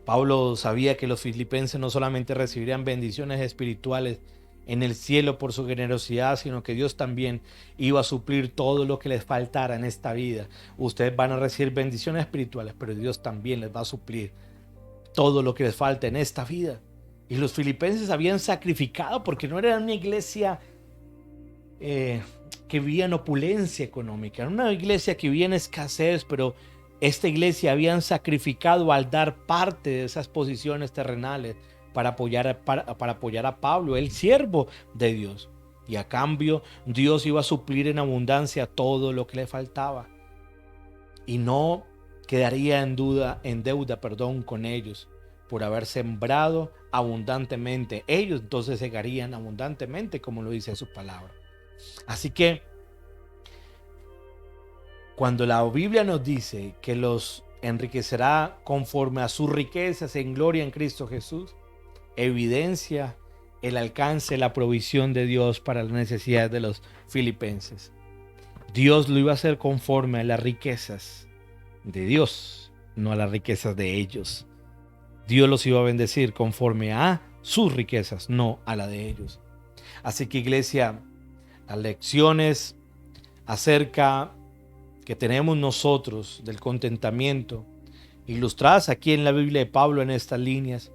Pablo sabía que los filipenses no solamente recibirían bendiciones espirituales en el cielo por su generosidad, sino que Dios también iba a suplir todo lo que les faltara en esta vida. Ustedes van a recibir bendiciones espirituales, pero Dios también les va a suplir todo lo que les falta en esta vida. Y los filipenses habían sacrificado porque no era una iglesia que vivía en opulencia económica, era una iglesia que vivía en escasez, pero esta iglesia habían sacrificado al dar parte de esas posiciones terrenales para apoyar a Pablo, el siervo de Dios. Y a cambio, Dios iba a suplir en abundancia todo lo que le faltaba. Y no quedaría en deuda con ellos por haber sembrado abundantemente. Ellos entonces segarían abundantemente, como lo dice su palabra. Así que cuando la Biblia nos dice que los enriquecerá conforme a sus riquezas en gloria en Cristo Jesús, evidencia el alcance, la provisión de Dios para las necesidades de los filipenses. Dios lo iba a hacer conforme a las riquezas de Dios, no a las riquezas de ellos. Dios los iba a bendecir conforme a sus riquezas, no a la de ellos. Así que, iglesia, las lecciones acerca que tenemos nosotros del contentamiento, ilustradas aquí en la Biblia de Pablo en estas líneas,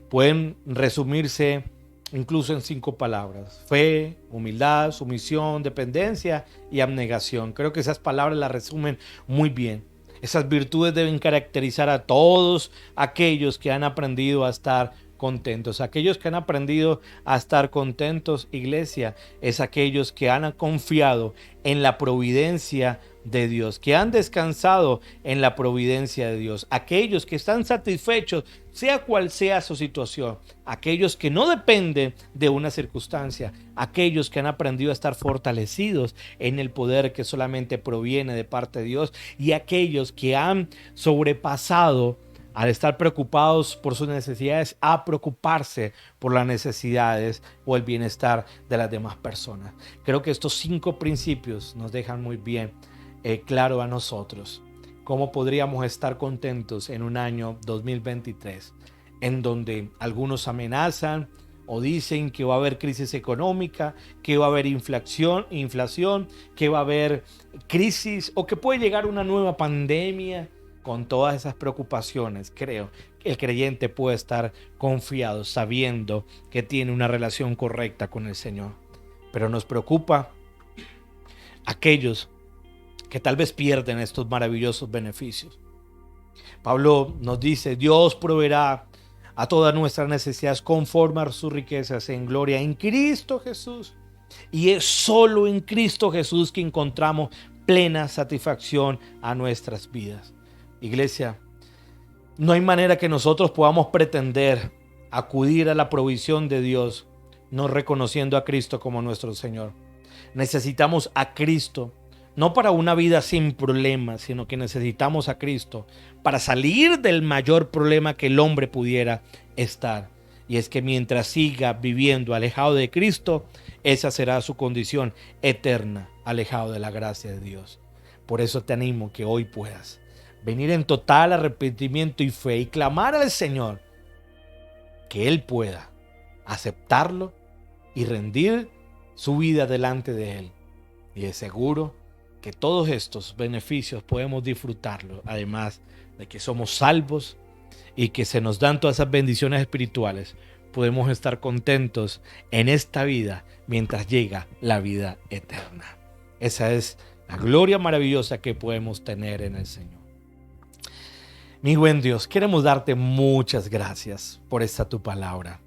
pueden resumirse incluso en 5 palabras: fe, humildad, sumisión, dependencia y abnegación. Creo que esas palabras las resumen muy bien. Esas virtudes deben caracterizar a todos aquellos que han aprendido a estar contentos. Aquellos que han aprendido a estar contentos, iglesia, es aquellos que han confiado en la providencia de Dios, que han descansado en la providencia de Dios, aquellos que están satisfechos sea cual sea su situación, aquellos que no dependen de una circunstancia, aquellos que han aprendido a estar fortalecidos en el poder que solamente proviene de parte de Dios, y aquellos que han sobrepasado al estar preocupados por sus necesidades, a preocuparse por las necesidades o el bienestar de las demás personas. Creo que estos 5 principios nos dejan muy bien claro a nosotros cómo podríamos estar contentos en un año 2023, en donde algunos amenazan o dicen que va a haber crisis económica, que va a haber inflación, que va a haber crisis o que puede llegar una nueva pandemia. Con todas esas preocupaciones, creo que el creyente puede estar confiado, sabiendo que tiene una relación correcta con el Señor. Pero nos preocupa aquellos que tal vez pierden estos maravillosos beneficios. Pablo nos dice: Dios proveerá a todas nuestras necesidades conforme a sus riquezas en gloria en Cristo Jesús. Y es solo en Cristo Jesús que encontramos plena satisfacción a nuestras vidas. Iglesia, no hay manera que nosotros podamos pretender acudir a la provisión de Dios no reconociendo a Cristo como nuestro Señor. Necesitamos a Cristo, no para una vida sin problemas, sino que necesitamos a Cristo para salir del mayor problema que el hombre pudiera estar. Y es que mientras siga viviendo alejado de Cristo, esa será su condición eterna, alejado de la gracia de Dios. Por eso te animo que hoy puedas venir en total arrepentimiento y fe y clamar al Señor que Él pueda aceptarlo y rendir su vida delante de Él. Y es seguro que todos estos beneficios podemos disfrutarlos, además de que somos salvos y que se nos dan todas esas bendiciones espirituales. Podemos estar contentos en esta vida mientras llega la vida eterna. Esa es la gloria maravillosa que podemos tener en el Señor. Mi buen Dios, queremos darte muchas gracias por esta tu palabra.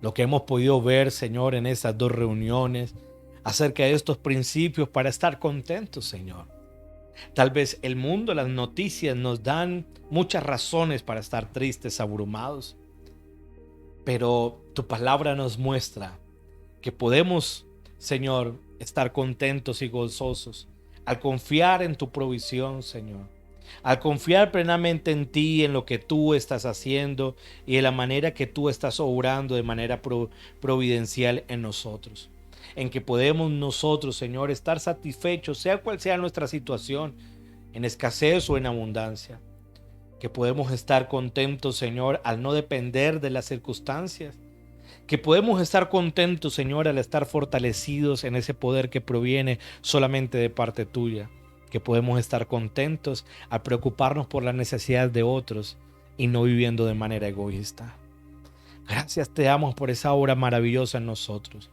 Lo que hemos podido ver, Señor, en estas 2 reuniones acerca de estos principios para estar contentos, Señor. Tal vez el mundo, las noticias nos dan muchas razones para estar tristes, abrumados. Pero tu palabra nos muestra que podemos, Señor, estar contentos y gozosos al confiar en tu provisión, Señor. Al confiar plenamente en ti, en lo que tú estás haciendo y en la manera que tú estás obrando de manera providencial en nosotros. En que podemos nosotros, Señor, estar satisfechos, sea cual sea nuestra situación, en escasez o en abundancia. Que podemos estar contentos, Señor, al no depender de las circunstancias. Que podemos estar contentos, Señor, al estar fortalecidos en ese poder que proviene solamente de parte tuya. Que podemos estar contentos al preocuparnos por las necesidades de otros y no viviendo de manera egoísta. Gracias te damos por esa obra maravillosa en nosotros.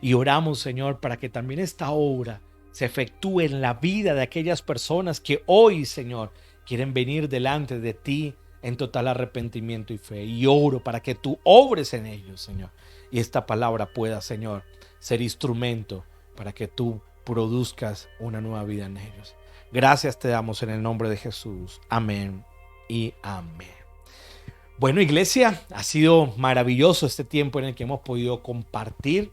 Y oramos, Señor, para que también esta obra se efectúe en la vida de aquellas personas que hoy, Señor, quieren venir delante de ti en total arrepentimiento y fe. Y oro para que tú obres en ellos, Señor. Y esta palabra pueda, Señor, ser instrumento para que tú produzcas una nueva vida en ellos. Gracias te damos en el nombre de Jesús. Amén y amén. Bueno, iglesia, ha sido maravilloso este tiempo en el que hemos podido compartir.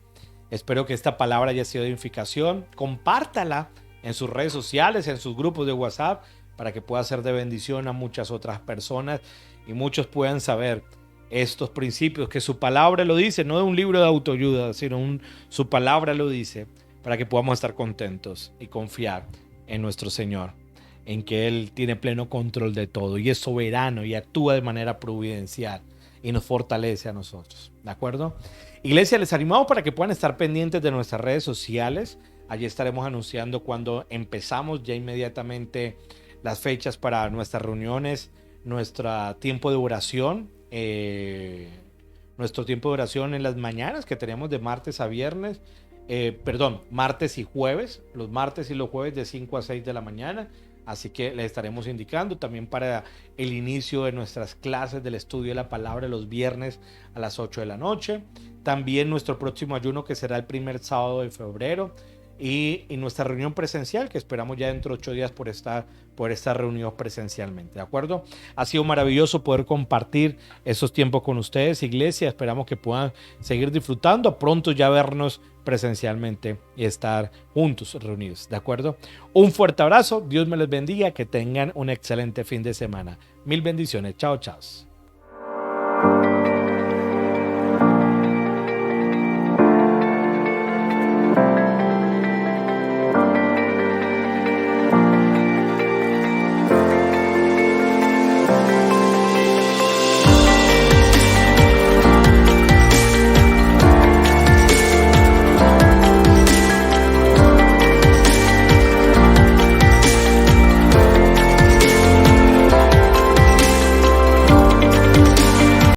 Espero que esta palabra haya sido de edificación. Compártala en sus redes sociales, en sus grupos de WhatsApp, para que pueda ser de bendición a muchas otras personas y muchos puedan saber estos principios que su palabra lo dice, no de un libro de autoayuda, sino su palabra lo dice, para que podamos estar contentos y confiar en nuestro Señor, en que Él tiene pleno control de todo y es soberano y actúa de manera providencial y nos fortalece a nosotros. ¿De acuerdo? Iglesia, les animamos para que puedan estar pendientes de nuestras redes sociales. Allí estaremos anunciando cuando empezamos ya inmediatamente las fechas para nuestras reuniones, nuestro tiempo de oración, en las mañanas que tenemos de martes a viernes. Martes y jueves, los martes y los jueves de 5 a 6 de la mañana. Así que les estaremos indicando también para el inicio de nuestras clases del estudio de la palabra los viernes a las 8 de la noche. También nuestro próximo ayuno, que será el primer sábado de febrero, y nuestra reunión presencial, que esperamos ya dentro de 8 días por estar reunidos presencialmente, ¿de acuerdo? Ha sido maravilloso poder compartir esos tiempos con ustedes, iglesia. Esperamos que puedan seguir disfrutando, pronto ya vernos presencialmente y estar juntos, reunidos, ¿de acuerdo? Un fuerte abrazo, Dios me les bendiga, que tengan un excelente fin de semana. Mil bendiciones, chao, chao.